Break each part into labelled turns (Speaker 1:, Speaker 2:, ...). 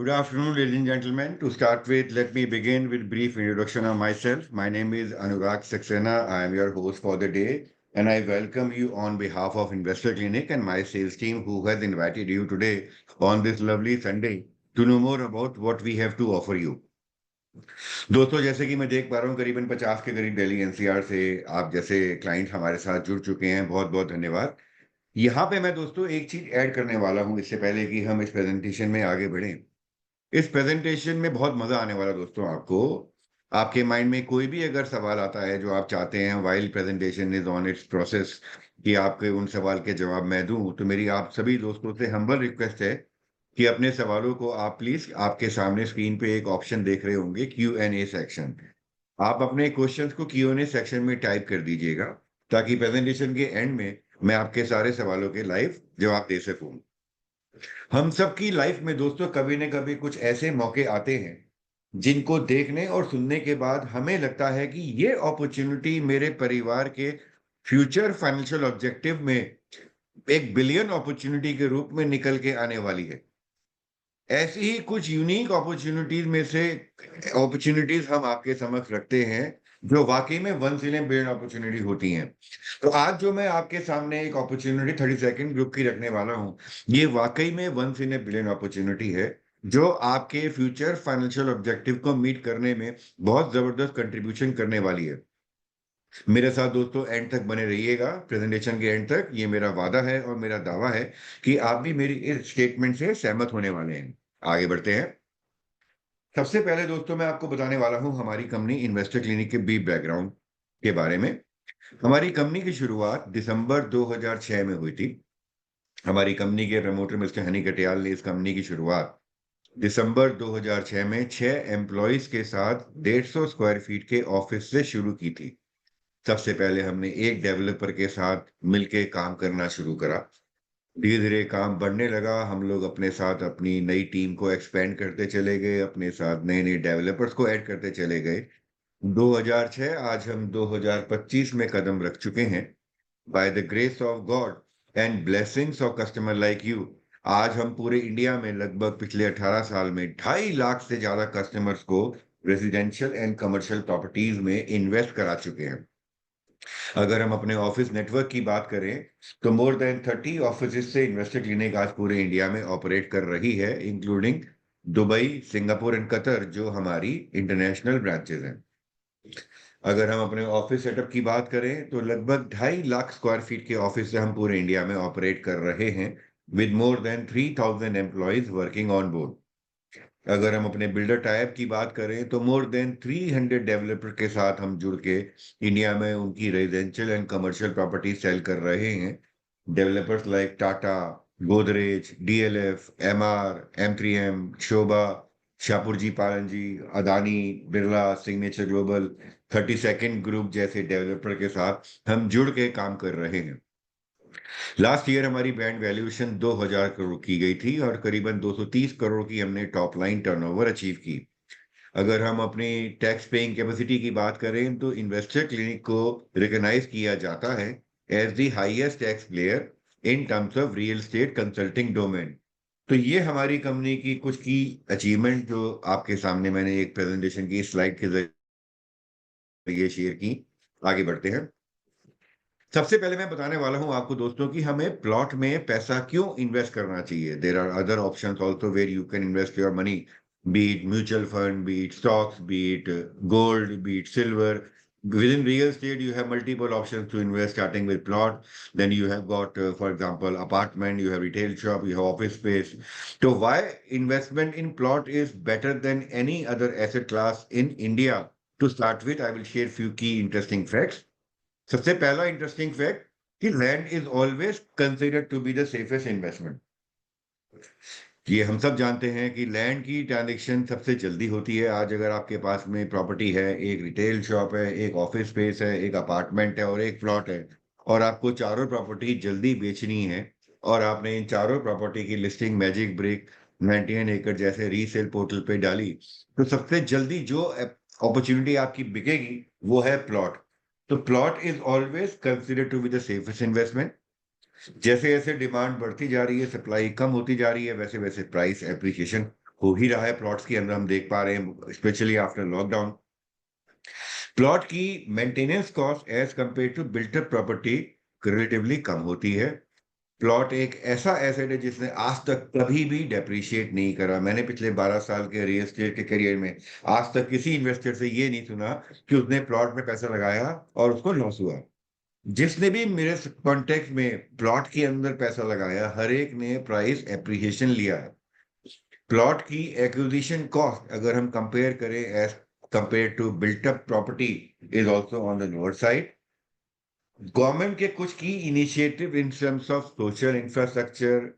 Speaker 1: Good afternoon, ladies and gentlemen. To start with, let me begin with brief introduction of myself. My name is Anurag Saxena. I am your host for the day, and I welcome you on behalf of Investor Clinic and my sales team who has invited you today on this lovely Sunday to know more about what we have to offer you. दोस्तों जैसे कि मैं देख पा रहा हूँ करीबन 50 के करीब दिल्ली एनसीआर से आप जैसे क्लाइंट हमारे साथ जुड़ चुके हैं। बहुत बहुत धन्यवाद। यहाँ पे मैं दोस्तों एक चीज ऐड करने वाला हूँ इससे पहले कि हम इस प्रेजेंटेशन में आगे बढ़ें। इस प्रेजेंटेशन में बहुत मजा आने वाला दोस्तों आपको। आपके माइंड में कोई भी अगर सवाल आता है जो आप चाहते हैं while presentation is on it's process कि आपके उन सवाल के जवाब मैं दूं, तो मेरी आप सभी दोस्तों से हम्बल रिक्वेस्ट है कि अपने सवालों को आप प्लीज, आपके सामने स्क्रीन पे एक ऑप्शन देख रहे होंगे क्यू एंड ए सेक्शन, आप अपने क्वेश्चंस को क्यू एंड ए सेक्शन में टाइप कर दीजिएगा ताकि प्रेजेंटेशन के एंड में मैं आपके सारे सवालों के लाइव जवाब दे सकूं। हम सबकी लाइफ में दोस्तों कभी न कभी कुछ ऐसे मौके आते हैं जिनको देखने और सुनने के बाद हमें लगता है कि ये अपॉर्चुनिटी मेरे परिवार के फ्यूचर फाइनेंशियल ऑब्जेक्टिव में एक बिलियन अपॉर्चुनिटी के रूप में निकल के आने वाली है। ऐसी ही कुछ यूनिक अपॉर्चुनिटीज में से अपॉर्चुनिटीज हम आपके समक्ष रखते हैं जो वाकई में once in a billion opportunity होती हैं। तो आज जो मैं आपके सामने एक अपॉर्चुनिटी 32nd ग्रुप की रखने वाला हूं, ये वाकई में once in a billion opportunity है जो आपके फ्यूचर फाइनेंशियल ऑब्जेक्टिव को मीट करने में बहुत जबरदस्त कंट्रीब्यूशन करने वाली है। मेरे साथ दोस्तों एंड तक बने रहिएगा, प्रेजेंटेशन के एंड तक। ये मेरा वादा है और मेरा दावा है कि आप भी मेरी इस स्टेटमेंट से सहमत होने वाले हैं। आगे बढ़ते हैं। सबसे पहले दोस्तों मैं आपको बताने वाला हूं हमारी कंपनी इन्वेस्टर क्लिनिक के बीफ बैकग्राउंड के बारे में। हमारी कंपनी की शुरुआत दिसंबर 2006 में हुई थी। हमारी कंपनी के प्रमोटर मिस्टर हनी कटियाल ने इस कंपनी की शुरुआत दिसंबर 2006 में 6 एम्प्लॉइज के साथ 150 स्क्वायर फीट के ऑफिस से शुरू की थी। सबसे पहले हमने एक डेवलपर के साथ मिलके काम करना शुरू करा। धीरे धीरे काम बढ़ने लगा, हम लोग अपने साथ अपनी नई टीम को एक्सपेंड करते चले गए, अपने साथ नए नए डेवलपर्स को ऐड करते चले गए। 2006 आज हम 2025 में कदम रख चुके हैं। By the grace of God and blessings of customer like you, आज हम पूरे इंडिया में लगभग पिछले 18 साल में 2.5 लाख से ज्यादा कस्टमर्स को रेजिडेंशियल एंड कमर्शियल प्रॉपर्टीज में इन्वेस्ट करा चुके हैं। अगर हम अपने ऑफिस नेटवर्क की बात करें तो मोर देन 30 ऑफिस से इन्वेस्टर क्लिनिक आज पूरे इंडिया में ऑपरेट कर रही है, including Dubai, Singapore and Qatar जो हमारी इंटरनेशनल ब्रांचेस हैं। अगर हम अपने ऑफिस सेटअप की बात करें तो लगभग 2.5 लाख स्क्वायर फीट के ऑफिस से हम पूरे इंडिया में ऑपरेट कर रहे हैं with more than 3,000 employees working on board. अगर हम अपने बिल्डर टाइप की बात करें तो मोर देन 300 डेवलपर के साथ हम जुड़ के इंडिया में उनकी residential and commercial property sale कर रहे हैं। Developers like Tata, Godrej, DLF, Emaar, M3M, Sobha, Shapoorji Pallonji, Adani, Birla, signature global, 32nd group जैसे डेवलपर के साथ हम जुड़ के काम कर रहे हैं। लास्ट ईयर हमारी ब्रांड वैल्यूएशन 2000 करोड़ की गई थी और करीबन 230 करोड़ की हमने टॉप लाइन टर्नओवर अचीव की। अगर हम अपनी टैक्स पेइंग कैपेसिटी की बात करें तो इन्वेस्टर क्लिनिक को रिकॉग्नाइज किया जाता है as the highest tax player in terms of real estate consulting domain. तो ये हमारी कंपनी की कुछ की अचीवमेंट जो आपके सामने मैंने एक प्रेजेंटेशन की स्लाइड के जरिए शेयर की। आगे बढ़ते हैं। सबसे पहले मैं बताने वाला हूं आपको दोस्तों कि हमें प्लॉट में पैसा क्यों इन्वेस्ट करना चाहिए। There are other options also where you can invest your money, be it mutual fund, be it stocks, be it gold, be it silver. Within real estate, you have multiple options to invest, starting with plot. Then you have got, for example, apartment, you have retail shop, you have office space. So why investment in plot is better than any other asset class in India? To start with, I will share few key interesting facts. सबसे पहला interesting fact कि land is always considered to be the safest investment. ये हम सब जानते हैं कि land की ट्रांजेक्शन सबसे जल्दी होती है। आज अगर आपके पास में प्रॉपर्टी है, एक रिटेल शॉप है, एक ऑफिस स्पेस है, एक अपार्टमेंट है और एक प्लॉट है, और आपको चारों प्रॉपर्टी जल्दी बेचनी है और आपने इन चारों प्रॉपर्टी की लिस्टिंग मैजिक ब्रिक, 99 एकड़ जैसे रीसेल पोर्टल पे डाली, तो सबसे जल्दी जो अपॉर्चुनिटी आपकी बिकेगी वो है प्लॉट। तो plot is always considered to be the safest investment. जैसे जैसे डिमांड बढ़ती जा रही है, सप्लाई कम होती जा रही है, वैसे वैसे प्राइस एप्रिसिएशन हो ही रहा है प्लॉट्स के अंदर, हम देख पा रहे हैं स्पेशली आफ्टर लॉकडाउन। प्लॉट की maintenance cost as compare to built up property relatively कम होती है। प्लॉट एक ऐसा एसेट है जिसने आज तक कभी भी डेप्रिशिएट नहीं करा। मैंने पिछले 12 साल के रियल एस्टेट के करियर में आज तक किसी इन्वेस्टर से ये नहीं सुना कि उसने प्लॉट में पैसा लगाया और उसको लॉस हुआ। जिसने भी मेरे कॉन्टेक्ट में प्लॉट के अंदर पैसा लगाया, हर एक ने प्राइस एप्रिसिएशन लिया है। प्लॉट की एक्विजिशन कॉस्ट अगर हम कंपेयर करें as compare to built up property is also on the lower side. Government के कुछ की initiative in terms of social infrastructure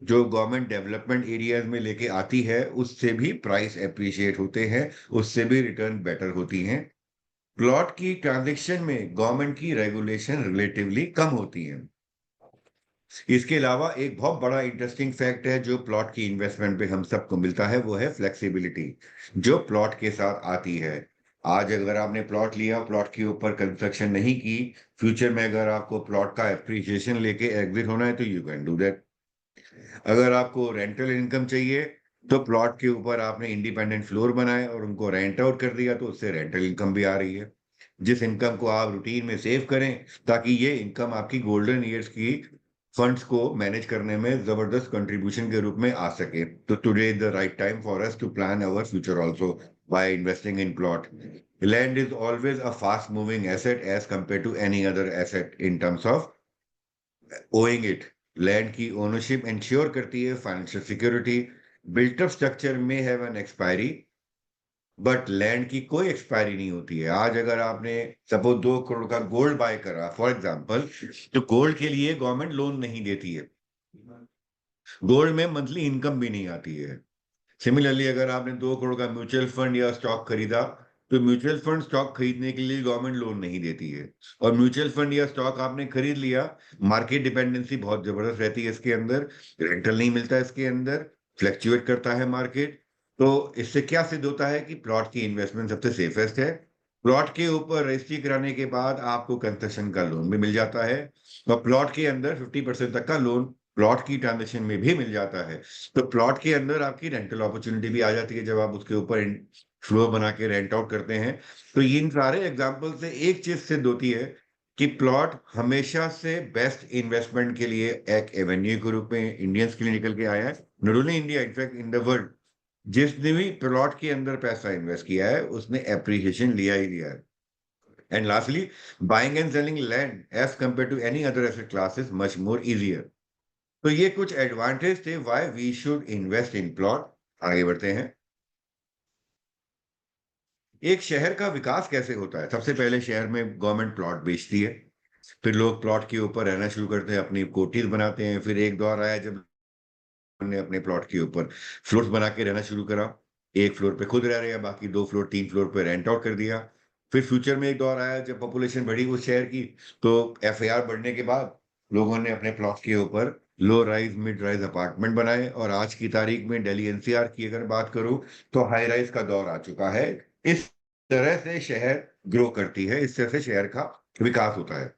Speaker 1: जो गवर्नमेंट डेवलपमेंट एरियाज में लेके आती है, उससे भी प्राइस एप्रिशिएट होते हैं, उससे भी रिटर्न बेटर होती हैं। प्लॉट की ट्रांजेक्शन में गवर्नमेंट की रेगुलेशन रिलेटिवली कम होती हैं। इसके अलावा एक बहुत बड़ा इंटरेस्टिंग फैक्ट है जो प्लॉट की इन्वेस्टमेंट पे हम सबको मिलता है, वो है फ्लेक्सिबिलिटी जो प्लॉट के साथ आती है। आज अगर आपने प्लॉट लिया, प्लॉट के ऊपर कंस्ट्रक्शन नहीं की, फ्यूचर में अगर आपको प्लॉट का एप्रिसिएशन लेके एग्जिट होना है तो यू कैन डू दैट। अगर आपको रेंटल इनकम चाहिए तो प्लॉट के ऊपर आपने इंडिपेंडेंट फ्लोर बनाए और उनको रेंट आउट कर दिया तो उससे रेंटल इनकम भी आ रही है। जिस इनकम को आप रूटीन में सेव करें ताकि ये इनकम आपकी गोल्डन ईयर्स की फंड्स को मैनेज करने में जबरदस्त कंट्रीब्यूशन के रूप में आ सके। तो today is the right time for us to plan our future also by investing in plot. Land is always a fast moving asset as compare to any other asset in terms of owning it. Land की ownership insure करती है financial security. Built up structure में have an expiry but land की कोई expiry नहीं होती है। आज अगर आपने सपोज 2 करोड़ का गोल्ड बाय करा फॉर एग्जांपल, तो गोल्ड के लिए गवर्नमेंट लोन नहीं देती है, गोल्ड में मंथली इनकम भी नहीं आती है। सिमिलरली अगर आपने 2 करोड़ का म्यूचुअल फंड या स्टॉक खरीदा, तो म्यूचुअल फंड स्टॉक खरीदने के लिए गवर्नमेंट लोन नहीं देती है। और म्यूचुअल फंड या स्टॉक आपने खरीद लिया, मार्केट डिपेंडेंसी बहुत जबरदस्त रहती है इसके अंदर, रेंटल नहीं मिलता इसके अंदर, फ्लक्चुएट करता है मार्केट। तो इससे क्या सिद्ध होता है कि प्लॉट की इन्वेस्टमेंट सबसे सेफेस्ट है। प्लॉट के ऊपर रजिस्ट्री कराने के बाद आपको कंस्ट्रक्शन का लोन भी मिल जाता है और प्लॉट के अंदर 50% तक का लोन प्लॉट की ट्रांजेक्शन में भी मिल जाता है। तो प्लॉट के अंदर आपकी रेंटल अपॉर्चुनिटी भी आ जाती है जब आप उसके ऊपर फ्लोर बना के रेंट आउट करते हैं। तो इन सारे एग्जांपल से एक चीज सिद्ध होती है कि प्लॉट हमेशा से बेस्ट इन्वेस्टमेंट के लिए एक एवेन्यू के रूप में इंडियंस के लिए निकल के आया है। Not only India, in fact in the world जिसने भी प्लॉट के अंदर पैसा इन्वेस्ट किया है उसने एप्रिसिएशन लिया ही लिया है। And lastly, buying and selling land as compare to any other asset class is much more easier. तो ये कुछ एडवांटेज थे why we should invest in plot. आगे बढ़ते हैं। एक शहर का विकास कैसे होता है? सबसे पहले शहर में गवर्नमेंट प्लॉट बेचती है, फिर लोग प्लॉट के ऊपर रहना शुरू करते हैं, अपनी कोठीज बनाते हैं। फिर एक दौर आया जब ने अपने प्लॉट के ऊपर फ्लोर्स बना के रहना शुरू करा। एक फ्लोर पे खुद रह रहे हैं, बाकी 2 फ्लोर 3 फ्लोर पे रेंट आउट कर दिया। फिर फ्यूचर में एक दौर आया जब पॉपुलेशन बढ़ी उस शहर की, तो एफआईआर बढ़ने के बाद लोगों ने अपने प्लॉट के ऊपर low rise mid rise apartment बनाए और आज की तारीख में दिल्ली एनसीआर की अगर बात करूं तो हाई राइज का दौर आ चुका है। इस तरह से शहर ग्रो करती है, इस तरह से शहर का विकास होता है।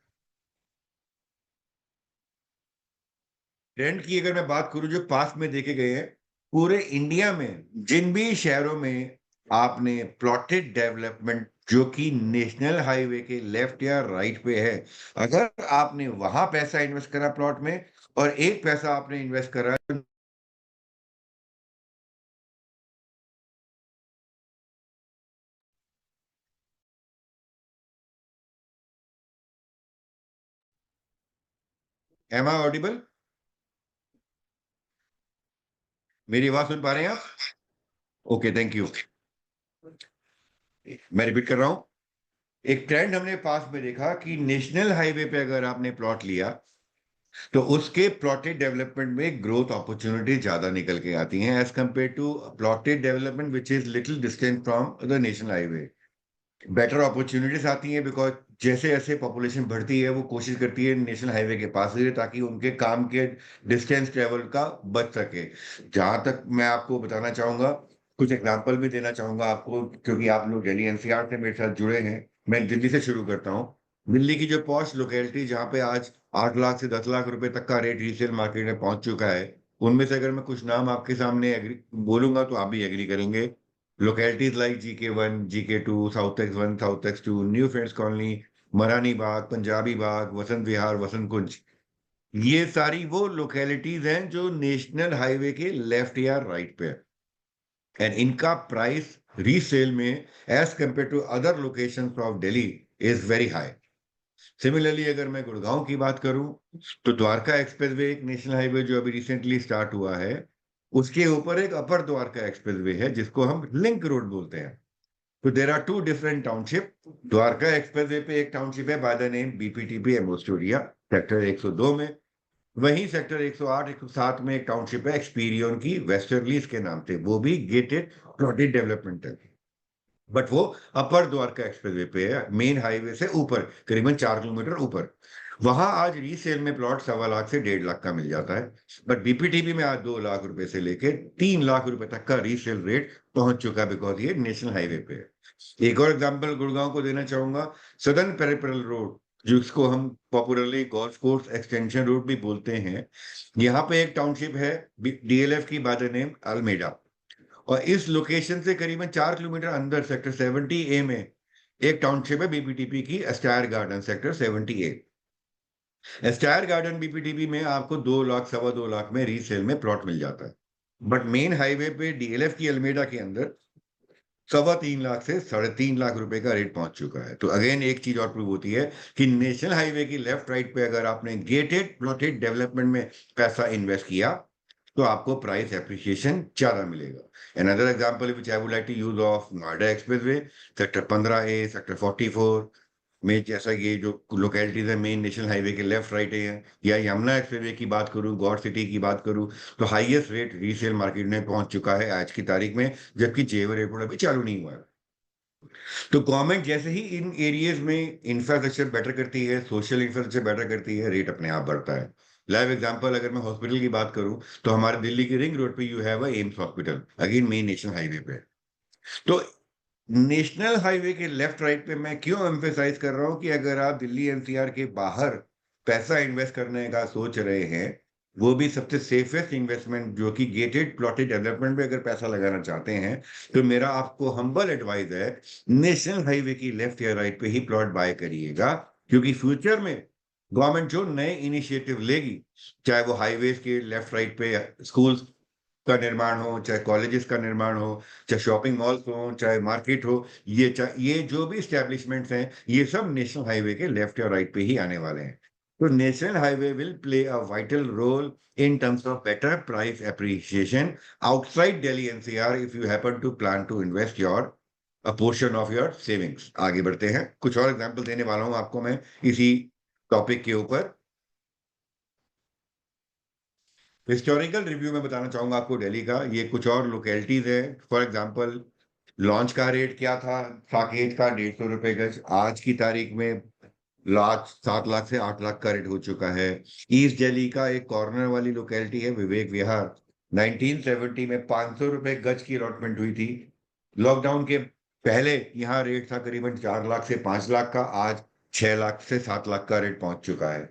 Speaker 1: ट्रेंड की अगर मैं बात करूं जो पास में देखे गए हैं, पूरे इंडिया में जिन भी शहरों में आपने प्लॉटेड डेवलपमेंट जो कि नेशनल हाईवे के लेफ्ट या राइट पे है, अगर आपने वहां पैसा इन्वेस्ट करा प्लॉट में और एक पैसा आपने इन्वेस्ट करा, एम आई ऑडिबल? मेरी आवाज सुन पा रहे हैं आप? Okay, thank you. मैं रिपीट कर रहा हूं। एक ट्रेंड हमने पास में देखा कि नेशनल हाईवे पे अगर आपने प्लॉट लिया तो उसके प्लॉटेड डेवलपमेंट में ग्रोथ अपॉर्चुनिटी ज्यादा निकल के आती हैं as compare to plotted development which is little distance from the national highway. Better opportunities आती हैं बिकॉज जैसे जैसे पॉपुलेशन बढ़ती है वो कोशिश करती है नेशनल हाईवे के पास रहे ताकि उनके काम के डिस्टेंस ट्रेवल का बच सके। जहां तक मैं आपको बताना चाहूंगा, कुछ एग्जांपल भी देना चाहूंगा आपको क्योंकि आप लोग दिल्ली एनसीआर से मेरे साथ जुड़े हैं। मैं दिल्ली से शुरू करता हूँ। दिल्ली की जो पॉश लोकेलिटी जहाँ पे आज 8 लाख से 10 लाख रुपए तक का रेट रीसेल मार्केट में पहुंच चुका है, उनमें से अगर मैं कुछ नाम आपके सामने एग्री बोलूंगा तो आप भी एग्री करेंगे। Localities like GK1, GK2, south X1, south X2, new friends colony, मरानी बाग, पंजाबी बाग, वसंत विहार, वसंत कुंज, ये सारी वो लोकेलिटीज हैं जो नेशनल हाईवे के लेफ्ट या राइट पे है। एंड इनका प्राइस रीसेल में as compare to other locations of Delhi is very high. Similarly अगर मैं गुड़गांव की बात करूं तो द्वारका एक्सप्रेसवे एक नेशनल हाईवे जो अभी रिसेंटली स्टार्ट हुआ है, उसके ऊपर एक अपर द्वारका एक्सप्रेसवे है जिसको हम लिंक रोड बोलते हैं। तो there are two different township. Dwarka expressway पे एक टाउनशिप है by the name BPTP Amstoria, sector 102 में। वहीं सेक्टर 108 107 में एक टाउनशिप है एक्सपीरियन की, वेस्टर्लीज के नाम से, वो भी गेटेड प्लॉटेड डेवलपमेंट है, बट वो अपर द्वारका एक्सप्रेसवे पे है, मेन हाईवे से ऊपर करीबन 4 किलोमीटर ऊपर। वहां आज रीसेल में प्लॉट 1.25 लाख से 1.5 लाख का मिल जाता है। बट BPTP में आज 2 लाख रुपए से लेके 3 लाख रुपए तक का रीसेल रेट पहुंच चुका है, बिकॉज ये नेशनल हाईवे पे है। एक और एग्जांपल गुड़गांव को देना चाहूंगा। सदर्न पेरिफेरल रोड, जिसको हम popularly golf course extension road भी बोलते हैं, यहाँ पे एक टाउनशिप है DLF की बाय द नेम अल्मेडा। और इस लोकेशन से करीबन 4 किलोमीटर अंदर सेक्टर 70A में एक टाउनशिप है BPTP की, Astaire garden, sector 70A। Astaire garden BPTP में आपको 2 लाख 2.25 लाख में रीसेल में प्लॉट मिल जाता है। बट मेन हाईवे पे DLF की अल्मेडा के अंदर 3.25 लाख से 3.5 लाख रुपए का रेट पहुंच चुका है। तो अगेन एक चीज और प्रूव होती है कि नेशनल हाईवे की लेफ्ट राइट पे अगर आपने गेटेड प्लॉटेड डेवलपमेंट में पैसा इन्वेस्ट किया तो आपको प्राइस एप्रिसिएशन ज्यादा मिलेगा। Another example which I would like to use of Noida expressway, sector 15A, sector 44 में, जैसा ये जो लोकेलिटीज है मेन नेशनल हाईवे के लेफ्ट राइट है, या यमुना एक्सप्रेसवे की बात करूं, गौर सिटी की बात करूं, तो हाईएस्ट रेट रीसेल मार्केट में पहुंच चुका है आज की तारीख में, जबकि जेवर एयरपोर्ट अभी चालू नहीं हुआ है। तो गवर्नमेंट जैसे ही इन एरियाज में इंफ्रास्ट्रक्चर बेटर करती है, सोशल इंफ्रास्ट्रक्चर बेटर करती है, रेट अपने आप बढ़ता है। लाइव एग्जांपल अगर मैं हॉस्पिटल की बात करूं तो हमारे दिल्ली की रिंग रोड पे you have AIIMS hospital, again main national highway पे। तो नेशनल हाईवे के लेफ्ट राइट पे मैं क्यों एम्फेसाइज कर रहा हूं कि अगर आप दिल्ली NCR के बाहर पैसा इन्वेस्ट करने का सोच रहे हैं, वो भी सबसे सेफेस्ट इन्वेस्टमेंट जो कि गेटेड प्लॉटेड डेवलपमेंट में अगर पैसा लगाना चाहते हैं, तो मेरा आपको हम्बल एडवाइस है, नेशनल हाईवे की लेफ्ट या राइट पे ही प्लॉट बाय करिएगा। क्योंकि फ्यूचर में गवर्नमेंट जो नए इनिशिएटिव लेगी, चाहे वो हाईवेज के लेफ्ट राइट पे स्कूल्स का निर्माण हो, चाहे कॉलेजेस का निर्माण हो, चाहे शॉपिंग मॉल्स हो, चाहे मार्केट हो, ये जो भी स्टैब्लिशमेंट्स हैं, ये सब नेशनल हाईवे के लेफ्ट या राइट पे ही आने वाले हैं। तो national highway will play a vital role in terms of better price appreciation outside Delhi NCR if you happen to plan to invest your a portion of your savings। आगे बढ़ते हैं, कुछ और एग्जांपल देने वाला हूं आपको मैं इसी टॉपिक के ऊपर। हिस्टोरिकल रिव्यू में बताना चाहूंगा आपको दिल्ली का, ये कुछ और लोकेलिटीज है। फॉर एग्जांपल, लॉन्च का रेट क्या था साकेत का, 150 रुपए गज, आज की तारीख में 7 लाख से 8 लाख का रेट हो चुका है। ईस्ट दिल्ली का एक कॉर्नर वाली लोकेलिटी है विवेक विहार, 1970 में 500 रुपए गज की अलॉटमेंट हुई थी। लॉकडाउन के पहले यहाँ रेट था करीबन 4 लाख से 5 लाख का, आज 6 लाख से 7 लाख का रेट पहुंच चुका है।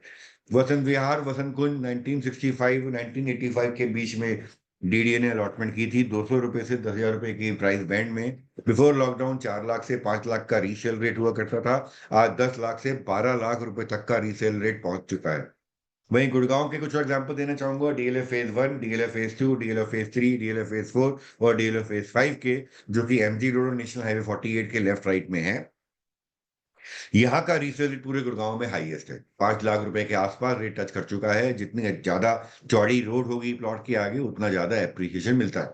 Speaker 1: वसंत विहार, वसंत कुंज 1965 1985 के बीच में DDA ने अलॉटमेंट की थी 200 रुपए से 10,000 रुपए की प्राइस बैंड में। बिफोर लॉकडाउन 4 लाख से 5 लाख का रीसेल रेट हुआ करता था, आज 10 लाख से 12 लाख रुपए तक का रीसेल रेट पहुंच चुका है। वहीं गुड़गांव के कुछ एग्जांपल देना चाहूंगा, DLF phase 1, DLF phase 2, DLF phase 3, DLF phase 4 और DLF फेज 5 के, जो कि MG रोड और नेशनल हाईवे 48 के लेफ्ट राइट में है। यहाँ का रीसेल रेट पूरे गुड़गांव में हाईएस्ट है, 5 लाख रुपए के आसपास रेट टच कर चुका है। जितनी ज्यादा चौड़ी रोड होगी प्लॉट के आगे, उतना ज्यादा एप्रिसिएशन मिलता है।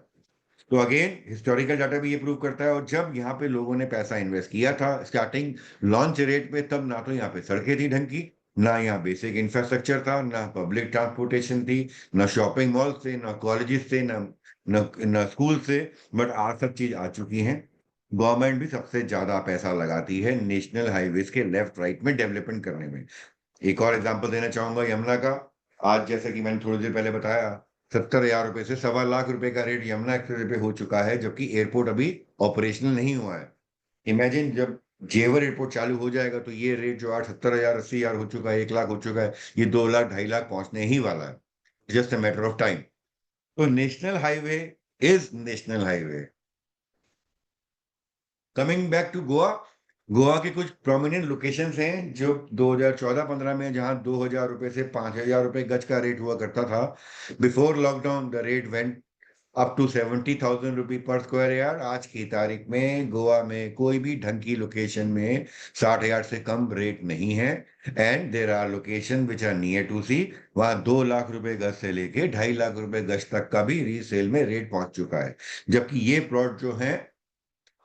Speaker 1: तो अगेन हिस्टोरिकल डाटा भी ये प्रूव करता है। और जब यहाँ पे लोगों ने पैसा इन्वेस्ट किया था स्टार्टिंग लॉन्च रेट पे, तब ना तो यहाँ पे सड़कें थी ढंग की, ना यहाँ बेसिक इंफ्रास्ट्रक्चर था, ना पब्लिक ट्रांसपोर्टेशन थी, ना शॉपिंग मॉल थे, ना कॉलेजेस थे, ना स्कूल से। बट आज सब चीज आ चुकी हैं। गवर्नमेंट भी सबसे ज्यादा पैसा लगाती है नेशनल हाईवेज के लेफ्ट राइट में डेवलपमेंट करने में। एक और एग्जांपल देना चाहूंगा यमुना का। आज जैसे कि मैंने थोड़ी देर पहले बताया, 70,000 रुपए से 1.25 लाख का रेट यमुना एक्सप्रेस पे हो चुका है, जबकि एयरपोर्ट अभी ऑपरेशनल नहीं हुआ है। इमेजिन जब जेवर एयरपोर्ट चालू हो जाएगा तो ये रेट जो आज 70,000 80,000 हो चुका है, 1 लाख हो चुका है, ये 2 लाख 2.5 लाख पहुंचने ही वाला है, just a matter of time. तो national highway is national highway. Coming back to Goa, Goa के कुछ प्रोमिनेंट लोकेशंस हैं जो 2014-15 में, जहां 2,000 रुपए से 5,000 रुपए गज का रेट हुआ करता था। Before lockdown the rate went up to 70,000 rupee per square yard. आज की तारीख में गोवा में कोई भी ढंग की लोकेशन में 60,000 से कम रेट नहीं है। And there are location which are near to sea, वहां 2 लाख रुपए गज से लेके 2.5 लाख रुपए गज तक का भी रीसेल में रेट पहुंच चुका है। जबकि ये प्लॉट जो है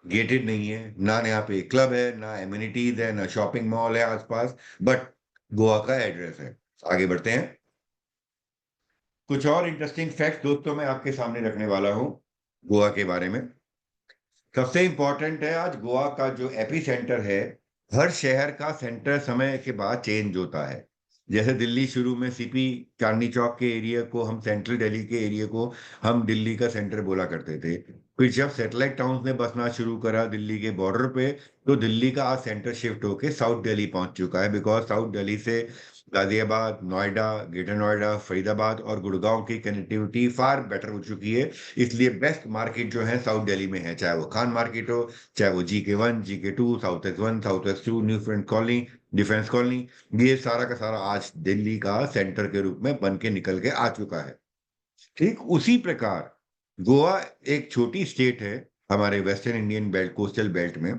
Speaker 1: गेटेड नहीं है, ना यहाँ पे क्लब है, ना एम्यूनिटीज है, ना शॉपिंग मॉल है आसपास, बट गोवा का एड्रेस है। आगे बढ़ते हैं। कुछ और इंटरेस्टिंग फैक्ट दोस्तों मैं आपके सामने रखने वाला हूँ गोवा के बारे में। सबसे इंपॉर्टेंट है, आज गोवा का जो एपी सेंटर है, हर शहर का सेंटर समय के बाद चेंज होता है। जैसे दिल्ली शुरू में सीपी चांदनी चौक के एरिया को, हम सेंट्रल दिल्ली के एरिया को हम दिल्ली का सेंटर बोला करते थे। फिर जब सैटेलाइट टाउन ने बसना शुरू करा दिल्ली के बॉर्डर पे, तो दिल्ली का आज सेंटर शिफ्ट होके साउथ दिल्ली पहुंच चुका है। बिकॉज साउथ दिल्ली से गाजियाबाद, नोएडा, ग्रेटर नोएडा, फरीदाबाद और गुड़गांव की कनेक्टिविटी फार बेटर हो चुकी है। इसलिए बेस्ट मार्केट जो है साउथ दिल्ली में है, चाहे वो खान मार्केट हो, चाहे वो GK1, GK2, south X1, south X2, new friend colony, defence colony, ये सारा का सारा आज दिल्ली का सेंटर के रूप में बन के निकल के आ चुका है। ठीक उसी प्रकार गोवा एक छोटी स्टेट है हमारे western Indian belt, coastal belt में,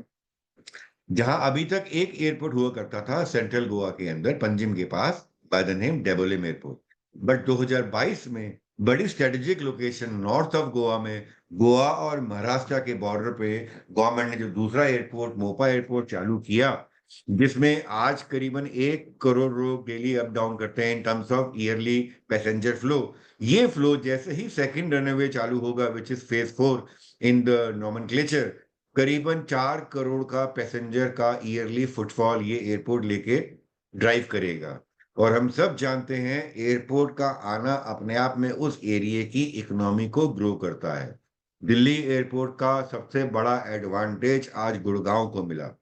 Speaker 1: जहां अभी तक एक एयरपोर्ट हुआ करता था सेंट्रल गोवा के अंदर पंजिम के पास, by the name Dabolim airport. But 2022 में बड़ी strategic location north of Goa में, गोवा और महाराष्ट्र के बॉर्डर पे, गवर्नमेंट ने जो दूसरा एयरपोर्ट मोपा एयरपोर्ट चालू किया, जिसमें आज करीबन 1 करोड़ लोग डेली अप डाउन करते हैं इन terms of yearly passenger flow. ये फ्लो जैसे ही सेकंड रनवे चालू होगा, which is phase 4 in the nomenclature, करीबन 4 करोड़ का पैसेंजर का ईयरली फुटफॉल ये एयरपोर्ट लेके ड्राइव करेगा। और हम सब जानते हैं एयरपोर्ट का आना अपने आप में उस एरिया की इकोनॉमी को ग्रो करता है। दिल्ली एयरपोर्ट का सबसे बड़ा एडवांटेज आज गुड़गांव को मिला।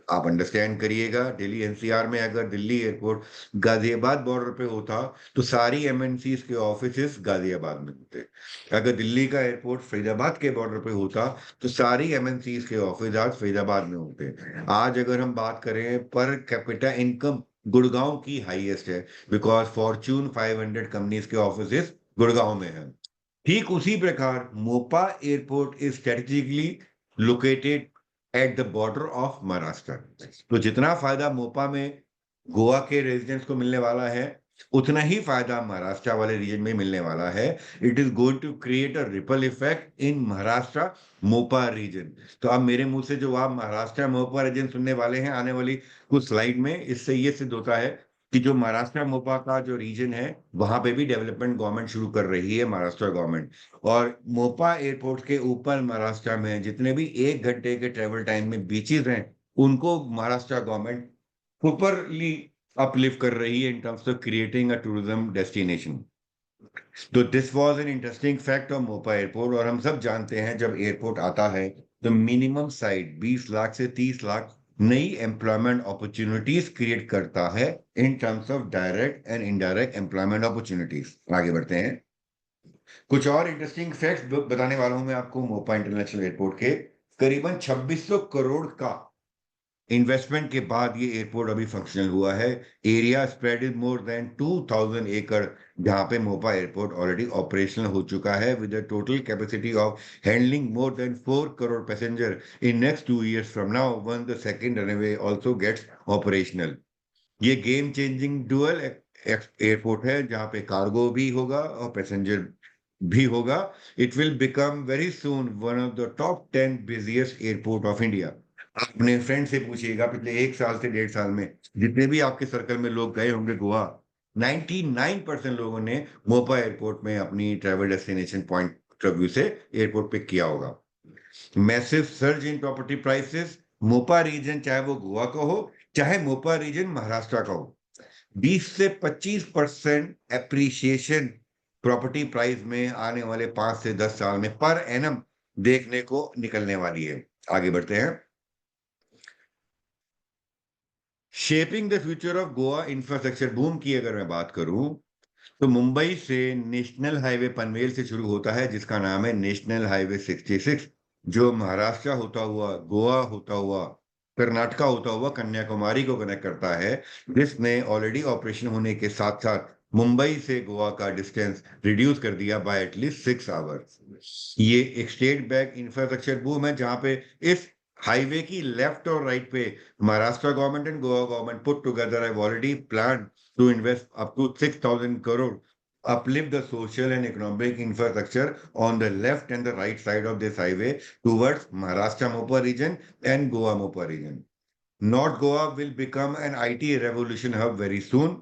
Speaker 1: आप अंडरस्टैंड करिएगा, दिल्ली एनसीआर में अगर दिल्ली एयरपोर्ट गाजियाबाद बॉर्डर पे होता, तो सारी एमएनसीज के ऑफिसेस गाजियाबाद में होते। अगर दिल्ली का एयरपोर्ट फरीदाबाद के बॉर्डर पे होता, तो सारी एमएनसीज के ऑफिस आज फरीदाबाद में होते। आज अगर हम बात करें पर कैपिटा इनकम, गुड़गांव की हाईएस्ट है, बिकॉज फॉर्च्यून 500 कंपनीज के ऑफिस गुड़गांव में है। ठीक उसी प्रकार Mopa airport is strategically located at the border of Maharashtra. तो जितना फायदा मोपा में गोवा के रेजिडेंट्स को मिलने वाला है, उतना ही फायदा महाराष्ट्र वाले रीजन में मिलने वाला है। It is going to create a ripple effect in Maharashtra Mopa region. तो अब मेरे मुंह से जो आप महाराष्ट्र मोपा रीजन सुनने वाले हैं आने वाली कुछ स्लाइड में, इससे ये सिद्ध होता है कि जो महाराष्ट्र मोपा का जो रीजन है, वहां पे भी डेवलपमेंट गवर्नमेंट शुरू कर रही है, महाराष्ट्र गवर्नमेंट। और मोपा एयरपोर्ट के ऊपर महाराष्ट्र में जितने भी 1 घंटे के ट्रेवल टाइम में बीचेस हैं, उनको महाराष्ट्र गवर्नमेंट प्रॉपरली अपलिफ्ट कर रही है in terms of creating a tourism destination. तो this was an interesting fact of Mopa airport. और हम सब जानते हैं जब एयरपोर्ट आता है, तो मिनिमम साइड 20 लाख से 30 लाख नई एम्प्लॉयमेंट अपॉर्चुनिटीज क्रिएट करता है in terms of direct and indirect employment opportunities. आगे बढ़ते हैं। कुछ और इंटरेस्टिंग फैक्ट्स बताने वाला हूं मैं आपको मोपा इंटरनेशनल एयरपोर्ट के। करीबन 2600 करोड़ का इन्वेस्टमेंट के बाद ये एयरपोर्ट अभी फंक्शनल हुआ है। Area spread is more than 2000 एकड़, जहां पे मोपा एयरपोर्ट ऑलरेडी ऑपरेशनल हो चुका है with a total capacity of handling more than 4 crore passenger in next 2 years from now when the second runway also gets operational. ये गेम चेंजिंग डुअल एयरपोर्ट है, जहां पे कार्गो भी होगा और पैसेंजर भी होगा। It will become very soon one of the top 10 busiest airport of India. अपने फ्रेंड से पूछिएगा, पिछले 1 साल से 1.5 साल में जितने भी आपके सर्कल में लोग गए होंगे गोवा, 99% लोगों ने मोपा एयरपोर्ट में अपनी travel destination point of view से एयरपोर्ट पिक किया होगा। Massive surge in property prices, Mopa region चाहे वो गोवा का हो, चाहे मोपा रीजन महाराष्ट्र का हो, 20 से 25% एप्रिसिएशन प्रॉपर्टी प्राइस में आने वाले 5 से 10 साल में पर एनम देखने को निकलने वाली है। आगे बढ़ते हैं। Shaping the future of Goa infrastructure boom की अगर मैं बात करूं, तो मुंबई से नेशनल हाईवे पनवेल से शुरू होता है, जिसका नाम है नेशनल हाईवे 66, जो महाराष्ट्र होता हुआ, गोवा होता हुआ, कर्नाटका होता हुआ कन्याकुमारी को कनेक्ट करता है, जिसने ऑलरेडी ऑपरेशन होने के साथ साथ मुंबई से गोवा का डिस्टेंस रिड्यूस कर दिया बाय एटलीस्ट 6 आवर्स। ये एक स्टेट बैक इंफ्रास्ट्रक्चर बूम है, जहां पे इस हाईवे की लेफ्ट और राइट पे Maharashtra government and Goa government put together have already plan to invest up to 6,000 crore, uplift the social and economic infrastructure on the left and the right side of this highway towards Maharashtra Mopa region and Goa Mopa region. North Goa will become an IT revolution hub very soon.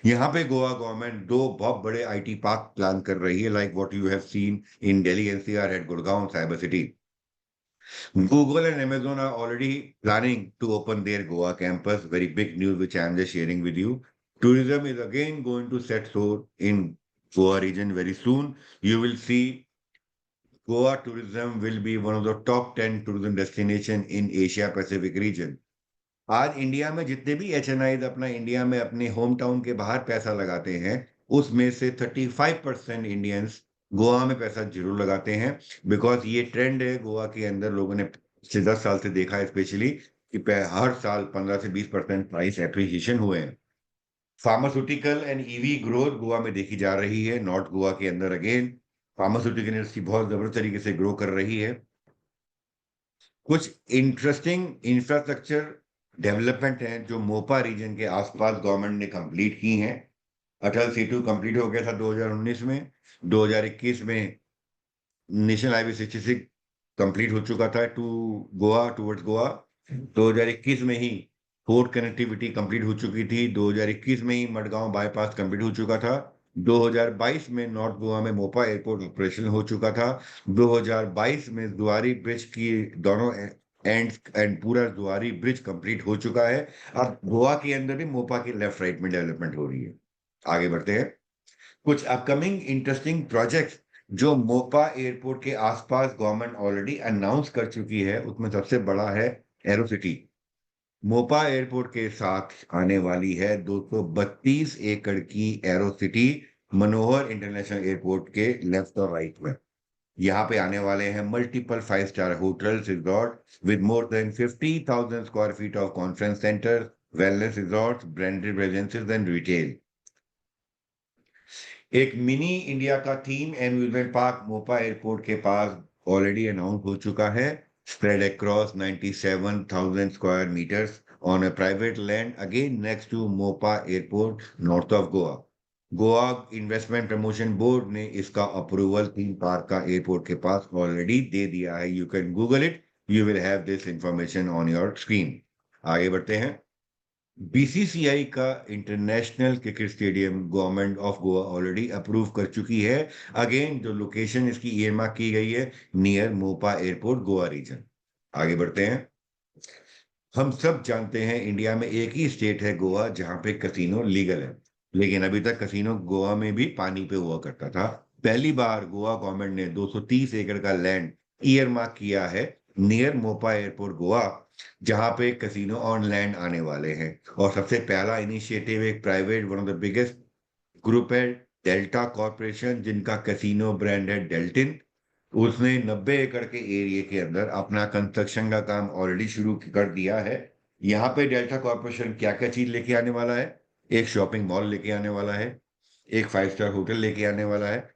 Speaker 1: यहाँ पे Goa government दो बहुत बड़े IT park plan कर रही है, like what you have seen in Delhi NCR at Gurgaon cyber city. Google and Amazon are already planning to open their Goa campus. Very big news, which I am just sharing with you. Tourism is again going to set soar in Goa region very soon. You will see Goa tourism will be one of the top 10 tourism destination in Asia Pacific region. आज India में जितने भी HNIs अपना India में अपने home town के बाहर पैसा लगाते हैं, उसमें से 35% इंडियंस गोवा में पैसा जरूर लगाते हैं। बिकॉज ये ट्रेंड है गोवा के अंदर, लोगों ने पिछले 10 साल से देखा है स्पेशली कि हर साल 15 से 20% प्राइस एप्रिसिएशन हुए हैं। Pharmaceutical and EV growth Goa में देखी जा रही है। नॉर्थ गोवा के अंदर अगेन फार्मास्यूटिकल इंडस्ट्री बहुत जबरदस्त तरीके से ग्रो कर रही है। कुछ इंटरेस्टिंग इंफ्रास्ट्रक्चर डेवलपमेंट है जो मोपा रीजन के आसपास गवर्नमेंट ने कंप्लीट की हैं। अटल सेतु कंप्लीट हो गया था 2019 में। 2021 में नेशनल हाईवे 66 कंप्लीट हो चुका था टू गोवा, टुवर्ड्स गोवा। 2021 में ही पोर्ट कनेक्टिविटी कंप्लीट हो चुकी थी। 2021 में ही मडगांव बाईपास कंप्लीट हो चुका था। 2022 में नॉर्थ गोवा में मोपा एयरपोर्ट ऑपरेशन हो चुका था। 2022 में जुआरी ब्रिज की दोनों एंड पूरा जुआरी ब्रिज कंप्लीट हो चुका है। अब गोवा के अंदर भी मोपा के लेफ्ट राइट में डेवलपमेंट हो रही है। आगे बढ़ते हैं। कुछ अपकमिंग इंटरेस्टिंग प्रोजेक्ट्स जो मोपा एयरपोर्ट के आसपास गवर्नमेंट ऑलरेडी अनाउंस कर चुकी है, उसमें सबसे बड़ा है एरो सिटी। मोपा एयरपोर्ट के साथ आने वाली है 232 एकड़ की एरो सिटी मनोहर इंटरनेशनल एयरपोर्ट के लेफ्ट और राइट में। यहाँ पे आने वाले हैं multiple 5 star hotels, resort with more than 50,000 square feet of conference centre, wellness resort, branded residences and retail. एक मिनी इंडिया का theme amusement park Mopa airport के पास ऑलरेडी अनाउंस हो चुका है, spread across 97,000 square meters on a private land, again next to Mopa Airport, north of Goa. Goa investment promotion board ने इसका approval theme park का airport के पास already दे दिया है। You can Google it, you will have this information on your screen. आगे बढ़ते हैं। BCCI का international cricket stadium government of Goa already approve कर चुकी है। अगेन जो लोकेशन इसकी ईयरमार्क की गई है, near Mopa airport, Goa region. आगे बढ़ते हैं। हम सब जानते हैं इंडिया में एक ही स्टेट है गोवा जहां पे कसिनो लीगल है, लेकिन अभी तक कसिनो गोवा में भी पानी पे हुआ करता था। पहली बार गोवा गवर्नमेंट ने 230 एकड़ का लैंड ईयरमार्क किया है नियर मोपा एयरपोर्ट गोवा, जहां पे कसिनो ऑन लैंड आने वाले हैं। और सबसे पहला इनिशिएटिव एक private one of the biggest group है, डेल्टा कॉर्पोरेशन, जिनका कसिनो ब्रांड है डेल्टिन। उसने 90 एकड़ के एरिया के अंदर अपना कंस्ट्रक्शन का काम ऑलरेडी शुरू कर दिया है। यहाँ पे डेल्टा कॉर्पोरेशन क्या क्या चीज लेके आने वाला है? एक शॉपिंग मॉल लेके आने वाला है, एक 5 स्टार होटल लेके आने वाला है,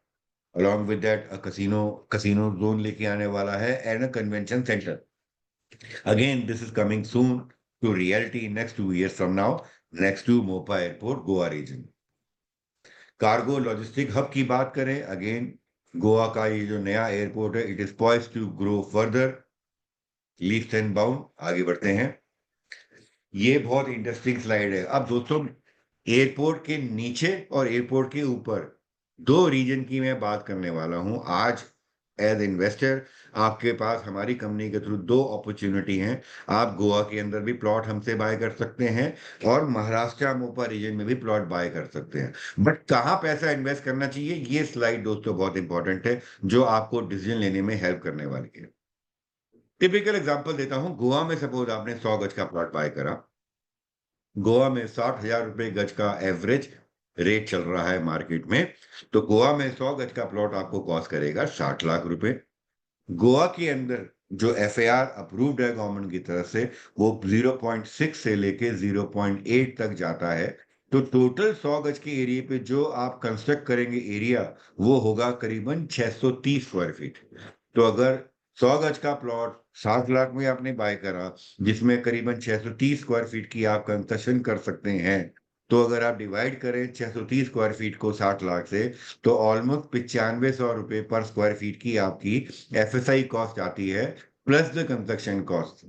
Speaker 1: along with that casino zone लेके आने वाला है, and a convention centre. Again this is coming soon to reality next 2 years from now, next to Mopa airport, Goa region. Cargo logistic hub की बात करें, अगेन गोवा का ये जो नया एयरपोर्ट है, it is poised to grow further leaps and bound. आगे बढ़ते हैं। ये बहुत इंटरेस्टिंग स्लाइड है। अब दोस्तों, एयरपोर्ट के नीचे और एयरपोर्ट के ऊपर दो रीजन की मैं बात करने वाला हूं आज। एज इन्वेस्टर आपके पास हमारी कंपनी के थ्रू दो अपॉर्चुनिटी हैं। आप गोवा के अंदर भी प्लॉट हमसे बाय कर सकते हैं और महाराष्ट्र मोपा रीजन में भी प्लॉट बाय कर सकते हैं। बट कहाँ पैसा इन्वेस्ट करना चाहिए, ये स्लाइड दोस्तों बहुत इंपॉर्टेंट है, जो आपको डिसीजन लेने में हेल्प करने वाली है। टिपिकल एग्जांपल देता हूं। गोवा में सपोज आपने 100 गज का प्लॉट बाय करा। गोवा में 60,000 रुपए गज का एवरेज रेट चल रहा है मार्केट में, तो गोवा में 100 गज का प्लॉट आपको कॉस्ट करेगा 60 लाख रुपए। गोवा के अंदर जो एफएआर अप्रूव्ड है गवर्नमेंट की तरफ से, वो 0.6 से लेके 0.8 तक जाता है। तो टोटल 100 गज के एरिया पे जो आप कंस्ट्रक्ट करेंगे एरिया, वो होगा करीबन 630 स्क्वायर फीट। तो अगर 100 गज का प्लॉट 60 लाख में आपने बाय करा, जिसमें करीबन 630 स्क्वायर फीट की आप कंस्ट्रक्शन कर सकते हैं, तो अगर आप डिवाइड करें 630 स्क्वायर फीट को 60 लाख से, तो ऑलमोस्ट 9500 रुपए पर स्क्वायर फीट की आपकी एफएसआई कॉस्ट आती है, प्लस द कंस्ट्रक्शन कॉस्ट।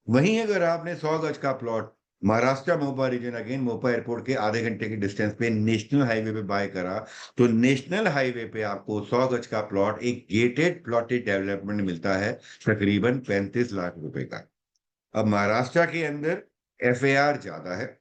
Speaker 1: वहीं अगर आपने 100 गज का plot Maharashtra Mopa region, again Mopa airport के आधे घंटे के डिस्टेंस पे नेशनल हाईवे पे बाय करा, तो नेशनल हाईवे पे आपको 100 गज का प्लॉट एक गेटेड प्लॉटेड डेवलपमेंट मिलता है तकरीबन 35 लाख रुपए का। अब महाराष्ट्र के अंदर एफएआर ज्यादा है।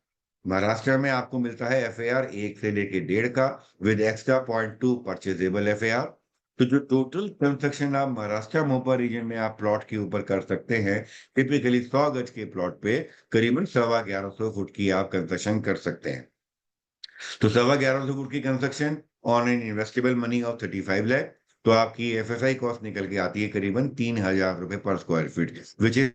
Speaker 1: महाराष्ट्र में आपको मिलता है एफएआर 1 से लेके 1.5 का, विद एक्स्ट्रा 0.2 परचेजेबल एफएआर। तो जो टोटल कंस्ट्रक्शन आप महाराष्ट्र मोपा रीजन में आप प्लॉट के ऊपर कर सकते हैं, टिपिकली 100 गज के प्लॉट पे करीबन 1150 फुट की आप कंस्ट्रक्शन कर सकते हैं। तो 1150 फुट की construction on an investable money of 35 lakh, तो आपकी एफएसआई कॉस्ट निकल के आती है करीबन 3000 रुपए पर square feet, which is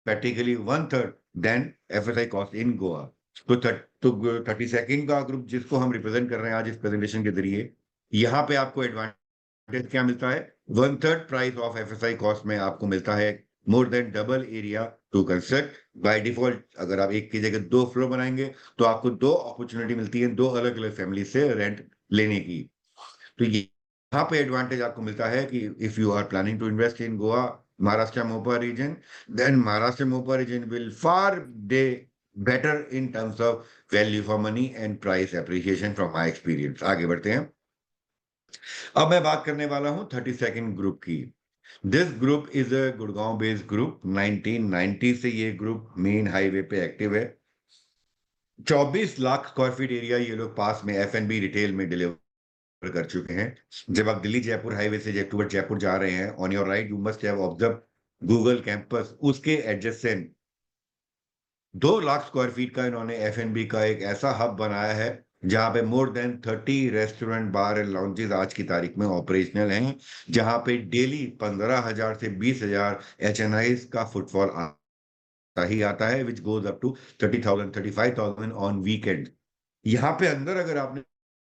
Speaker 1: practically one third than FSI cost in Goa. तो 32nd का ग्रुप जिसको हम रिप्रेजेंट कर रहे हैं आज इस प्रेजेंटेशन के जरिए, यहाँ पे आपको एडवांटेज क्या मिलता है? One third price of FSI cost में आपको मिलता है more than double area to construct. By default अगर आप एक की जगह 2 फ्लोर बनाएंगे, तो आपको 2 अपॉर्चुनिटी मिलती है 2 अलग अलग फैमिली से रेंट लेने की। तो ये यहाँ पे एडवांटेज आपको मिलता है कि if you are planning to invest in Goa, Maharashtra Mopa region, then Maharashtra Mopa region will far day better in terms of value for money and price appreciation from my experience। आगे बढ़ते हैं। अब मैं बात करने वाला हूं 32nd ग्रुप की। This group is a Gurgaon based group. 1990 से ये ग्रुप मेन हाईवे पे एक्टिव है। 24 लाख स्क्वायर फीट एरिया ये लोग पास में एफ&बी रिटेल में डिलीवर कर चुके हैं। जब आप दिल्ली जयपुर हाईवे से जयपुर जयपुर जा रहे हैं, on your right you must have observe Google campus, उसके एडजेसेंट 2 लाख स्क्वायर फीट का इन्होंने एफ&बी का एक ऐसा हब बनाया है, जहां पे more than 30 restaurant bar and lounges आज की तारीख में ऑपरेशनल हैं, जहां पे डेली 15,000 से 20,000 HNI का फुटफॉल आता ही आता है, which goes up to 30,000 35,000 on weekend. यहाँ पे अंदर अगर आपने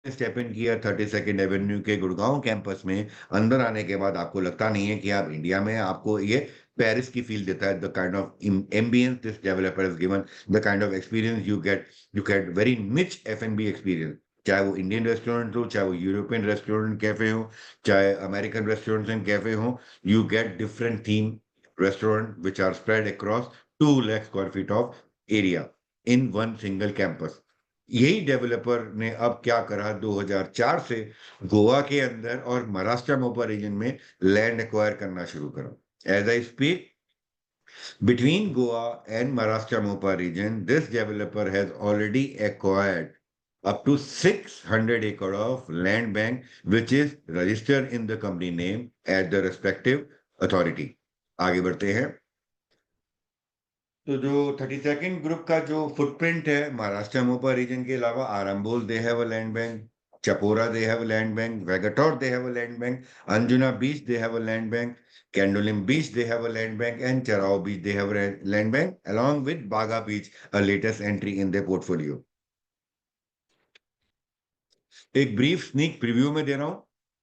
Speaker 1: स्टेप इन किया 32nd एवेन्यू के गुड़गांव कैंपस में, अंदर आने के बाद आपको लगता नहीं है कि आप इंडिया में हैं। आपको ये पेरिस की फील देता है। The kind of ambience this developer has given, the kind of experience you get very निच एफ&बी एक्सपीरियंस। चाहे वो इंडियन रेस्टोरेंट हो, चाहे वो यूरोपियन रेस्टोरेंट कैफे हो, चाहे अमेरिकन रेस्टोरेंट्स एंड कैफे हो, you get different theme restaurant which are spread across 2 lakh square feet of area in one single campus. यही डेवलपर ने अब क्या करा, 2004 से गोवा के अंदर और महाराष्ट्र मोपा रीजन में लैंड एक्वायर करना शुरू करा। As I speak, between Goa and Maharashtra Mopa region, this developer has already acquired up to 600 acre of land bank, which is registered in the company name at the respective authority। आगे बढ़ते हैं। तो जो 32nd group का जो footprint है, Maharashtra Mopa region के अलावा Arambol they have a land bank, Chapora they have a land bank, Vagator they have a land bank, Anjuna beach they have a land bank, Candolim beach they have a land bank, and Chorao beach they have a land bank along with Baga beach, a latest entry in their portfolio। एक brief sneak preview में दे रहा हूं।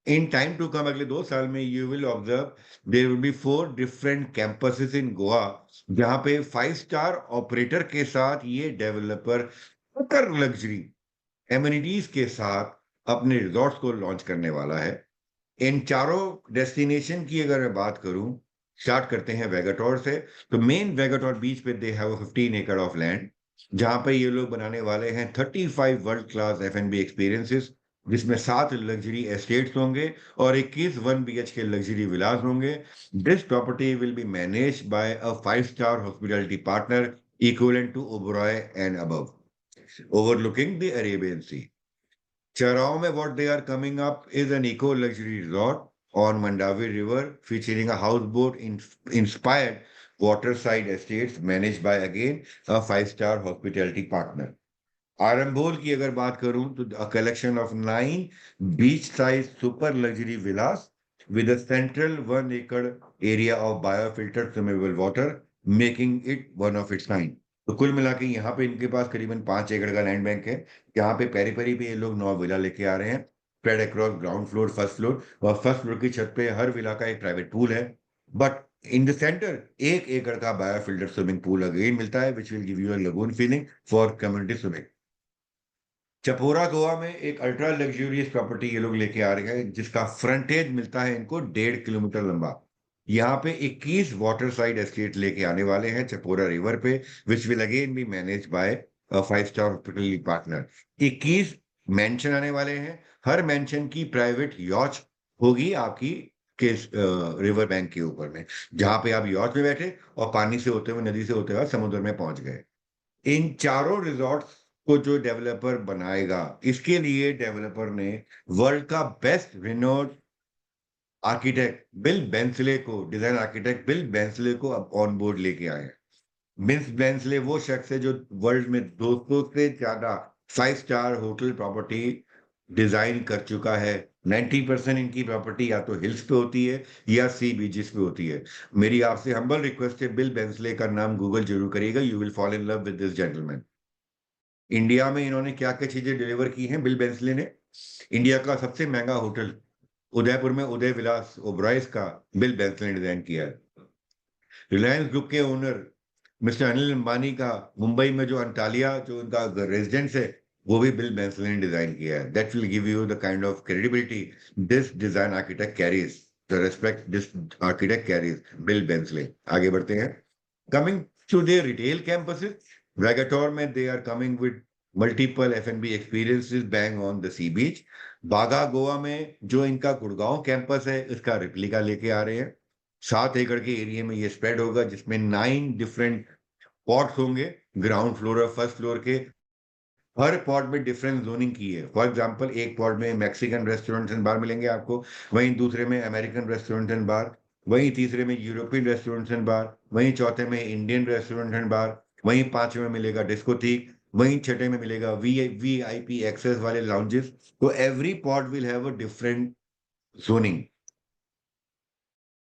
Speaker 1: इन time to कम, अगले 2 साल में you will observe there will be 4 different campuses in Goa, जहां पे 5 स्टार ऑपरेटर के साथ ये डेवलपर सुपर लग्जरी एमिनिटीज के साथ अपने रिजॉर्ट्स को लॉन्च करने वाला है। इन चारों डेस्टिनेशन की अगर मैं बात करूं, स्टार्ट करते हैं वेगाटोर से। तो मेन वेगाटोर बीच पे दे हैव 15 एकड़ ऑफ लैंड, जहां पे ये लोग बनाने वाले हैं 35 वर्ल्ड क्लास एफ&बी एक्सपीरियंसेस, जिसमें 7 लग्जरी एस्टेट्स होंगे और 21 1 BH के लग्जरी विलास होंगे। This property will be manage by a 5 star hospitality partner equivalent to Oberoi and above, overlooking the Arabian Sea। Charao mein what they are coming up is an eco luxury resort on Mandavi River, featuring a houseboat inspired waterside estates managed by again a 5 star hospitality partner। Arambol की अगर बात करूं तो a collection of 9 beach size super luxury villas with a central 1 acre area of biofilter swimmable water making it one of its kind. तो कुल मिला के यहाँ पे इनके पास करीबन 5 एकड़ का लैंड बैंक है, जहाँ पे पेरी पेरी पे ये लोग 9 विला लेके आ रहे हैं, spread across ground floor, first floor, और फर्स्ट फ्लोर की छत पे हर विला का एक प्राइवेट पूल है। बट इन द सेंटर 1 एकड़ का बायोफिल्टर स्विमिंग पूल अगेन मिलता है, which will give you a lagoon feeling for community swimming. Chapora Goa में एक अल्ट्रा लग्जूरियस प्रॉपर्टी ये लोग लेके आ रहे हैं, जिसका फ्रंटेज मिलता है इनको 1.5 किलोमीटर लंबा। यहाँ पे 21 वाटर साइड एस्टेट लेके आने वाले हैं चपोरा रिवर पे, which will again B manage bye 5 star hospital partner. 21 mention आने वाले हैं, हर मेंशन की प्राइवेट यॉच होगी आपकी के रिवर बैंक के ऊपर में, जहां पे आप यॉच में बैठे और पानी से होते हुए, नदी से होते हुए समुद्र में पहुंच गए। इन चारों रिजॉर्ट्स को जो डेवलपर बनाएगा, इसके लिए डेवलपर ने वर्ल्ड का बेस्ट रिनोड आर्किटेक्ट बिल बेंसले को, डिजाइन आर्किटेक्ट बिल बेंसले को अब ऑन बोर्ड लेके आए हैं। बिल बेंसले वो शख्स है जो वर्ल्ड में 200 से ज्यादा 5 स्टार होटल प्रॉपर्टी डिजाइन कर चुका है। 90% इनकी प्रॉपर्टी या तो हिल्स पे होती है या सी बीचेस पे होती है। मेरी आपसे हम्बल रिक्वेस्ट है, बिल बेंसले का नाम गूगल जरूर करिएगा, you will fall in love with this gentleman. India में इन्होंने क्या क्या चीजें डिलीवर की हैं बिल बेंसले ने? इंडिया का सबसे महंगा होटल उदयपुर में उदय विलास ओबरॉयज का बिल बेंसले ने डिजाइन किया है। रिलायंस ग्रुप के ओनर मिस्टर अनिल अंबानी का मुंबई में जो अंटालिया जो उनका रेजिडेंस है, वो भी बिल बेंसले ने डिजाइन किया है। That will give you the kind of credibility this design architect carries, the respect this architect carries, Bill Bensley. आगे बढ़ते हैं। Coming to their retail campuses, Vagator में they are coming with multiple F&B experiences bang on the sea beach. बागा गोवा में जो इनका Gurgaon campus है, इसका रिप्लिका लेके आ रहे हैं। 7 एकड़ के एरिया में ये स्प्रेड होगा, जिसमें 9 डिफरेंट पॉट्स होंगे ग्राउंड फ्लोर और फर्स्ट फ्लोर के। हर पॉट में डिफरेंट जोनिंग की है। फॉर एग्जांपल, एक पॉट में मैक्सिकन रेस्टोरेंट एंड बार मिलेंगे आपको, वहीं दूसरे में अमेरिकन रेस्टोरेंट एंड बार, वहीं तीसरे में यूरोपियन रेस्टोरेंट एंड बार, वहीं चौथे में इंडियन रेस्टोरेंट एंड बार, वहीं पांचवें में मिलेगा डिस्कोथीक, वहीं छठे में मिलेगा वी आई पी एक्सेस वाले लाउंजेस। तो every pot will have a different zoning.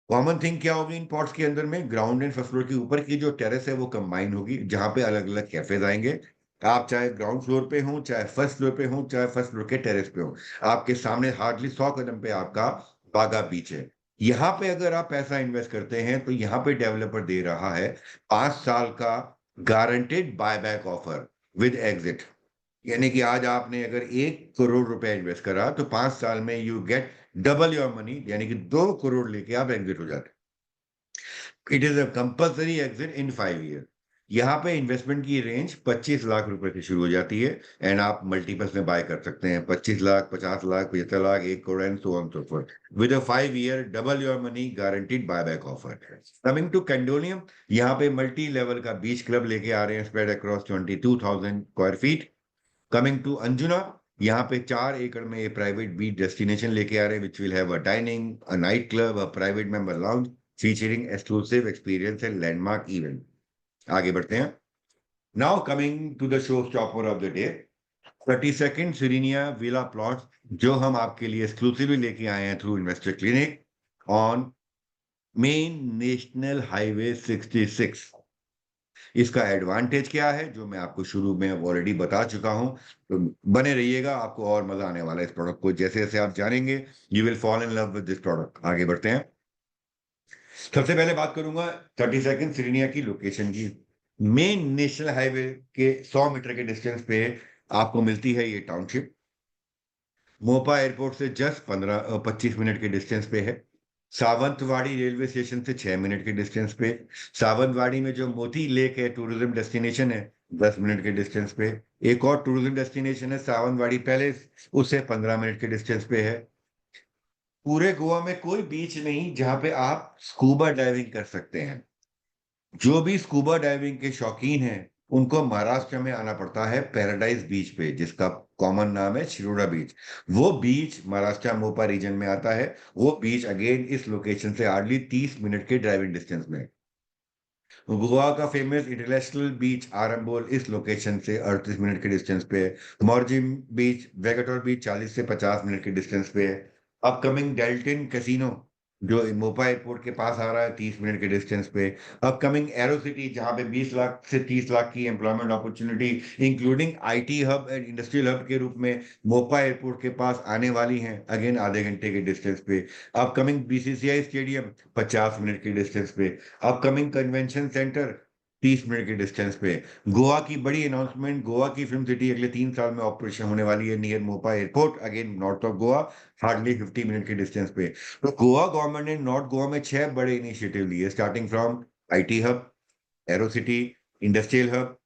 Speaker 1: Common thing क्या होगी इन पॉट्स के अंदर में? ग्राउंड एंड फर्स्ट फ्लोर के ऊपर की जो टेरेस है वो कंबाइन होगी, जहां पे अलग अलग कैफेज आएंगे। आप चाहे ग्राउंड फ्लोर पे हो, चाहे फर्स्ट फ्लोर पे हो, चाहे फर्स्ट फ्लोर के टेरेस पे हो, आपके सामने हार्डली 100 कदम पे आपका बागा बीच है। यहाँ पे अगर आप पैसा इन्वेस्ट करते हैं तो यहाँ पे डेवलपर दे रहा है 5 साल का guaranteed buyback offer with exit. यानी कि आज आपने अगर 1 करोड़ रुपए इन्वेस्ट करा तो 5 साल में you get double your money, यानी कि 2 करोड़ लेके आप एग्जिट हो जाते हैं। It is a compulsory exit in 5 year. यहाँ पे इन्वेस्टमेंट की रेंज 25 लाख रुपए से शुरू हो जाती है, एंड आप मल्टीपल्स में बाय कर सकते हैं। 25 lakh, 50 lakh, 75 lakh, 1 crore and so on so forth with a 5 year double your money guaranteed buyback offer. Coming to Candolim, यहाँ पे मल्टी लेवल का बीच क्लब लेके आ रहे हैं, spread across 22,000 square feet. Coming to Anjuna, यहाँ पे 4 एकड़ में ये प्राइवेट बीच डेस्टिनेशन लेके आ रहे हैं, which will have a dining, a night club, a private member lounge featuring exclusive experience and landmark event. आगे बढ़ते हैं। Now coming to the show stopper of the day, 32nd Sirenia villa plot, जो हम आपके लिए exclusively लेके आए हैं through investor clinic on main national highway 66। इसका एडवांटेज क्या है, जो मैं आपको शुरू में ऑलरेडी बता चुका हूं। तो बने रहिएगा, आपको और मजा आने वाला है इस प्रोडक्ट को। जैसे जैसे आप जानेंगे, you will fall in love with this product. आगे बढ़ते हैं। सबसे पहले बात करूंगा 32nd सिरीनिया की लोकेशन की। मेन नेशनल हाईवे के 100 मीटर के डिस्टेंस पे आपको मिलती है ये टाउनशिप। मोपा एयरपोर्ट से जस्ट 25 मिनट के डिस्टेंस पे है। सावंतवाड़ी रेलवे स्टेशन से 6 मिनट के डिस्टेंस पे। सावंतवाड़ी में जो मोती लेक है टूरिज्म डेस्टिनेशन है, 10 मिनट के डिस्टेंस पे। एक और टूरिज्म डेस्टिनेशन है सावंतवाड़ी पैलेस, उससे 15 मिनट के डिस्टेंस पे है। पूरे गोवा में कोई बीच नहीं जहां पे आप स्कूबा डाइविंग कर सकते हैं। जो भी स्कूबा डाइविंग के शौकीन हैं, उनको महाराष्ट्र में आना पड़ता है पैराडाइज बीच पे, जिसका कॉमन नाम है शिरोडा बीच। वो बीच महाराष्ट्र मोपा रीजन में आता है। वो बीच अगेन इस लोकेशन से हार्डली 30 मिनट के ड्राइविंग डिस्टेंस में। गोवा का फेमस इंटरनेशनल बीच आरंबोल इस लोकेशन से 38 मिनट के डिस्टेंस पे है। मॉर्जिम बीच, वेगेटोर बीच 40 से 50 मिनट के डिस्टेंस पे है। अपकमिंग डेल्टिन कैसीनो जो मोपा एयरपोर्ट के पास आ रहा है 30 मिनट के डिस्टेंस पे। अपकमिंग एरो सिटी जहाँ पे 20 लाख से 30 लाख की employment opportunity including IT hub and industrial hub के रूप में मोपा एयरपोर्ट के पास आने वाली हैं, अगेन आधे घंटे के डिस्टेंस पे। अपकमिंग बीसीसीआई स्टेडियम 50 मिनट के डिस्टेंस पे। अपकमिंग कन्वेंशन सेंटर 30 मिनट के डिस्टेंस पे। गोवा की बड़ी अनाउंसमेंट, गोवा की फिल्म सिटी अगले 3 साल में ऑपरेशन होने वाली है near Mopa airport, again north of Goa, hardly 50 minute के डिस्टेंस पे। तो गोवा गवर्नमेंट ने नॉर्थ गोवा में 6 बड़े इनिशिएटिव लिए, starting from IT hub, aero city, industrial hub,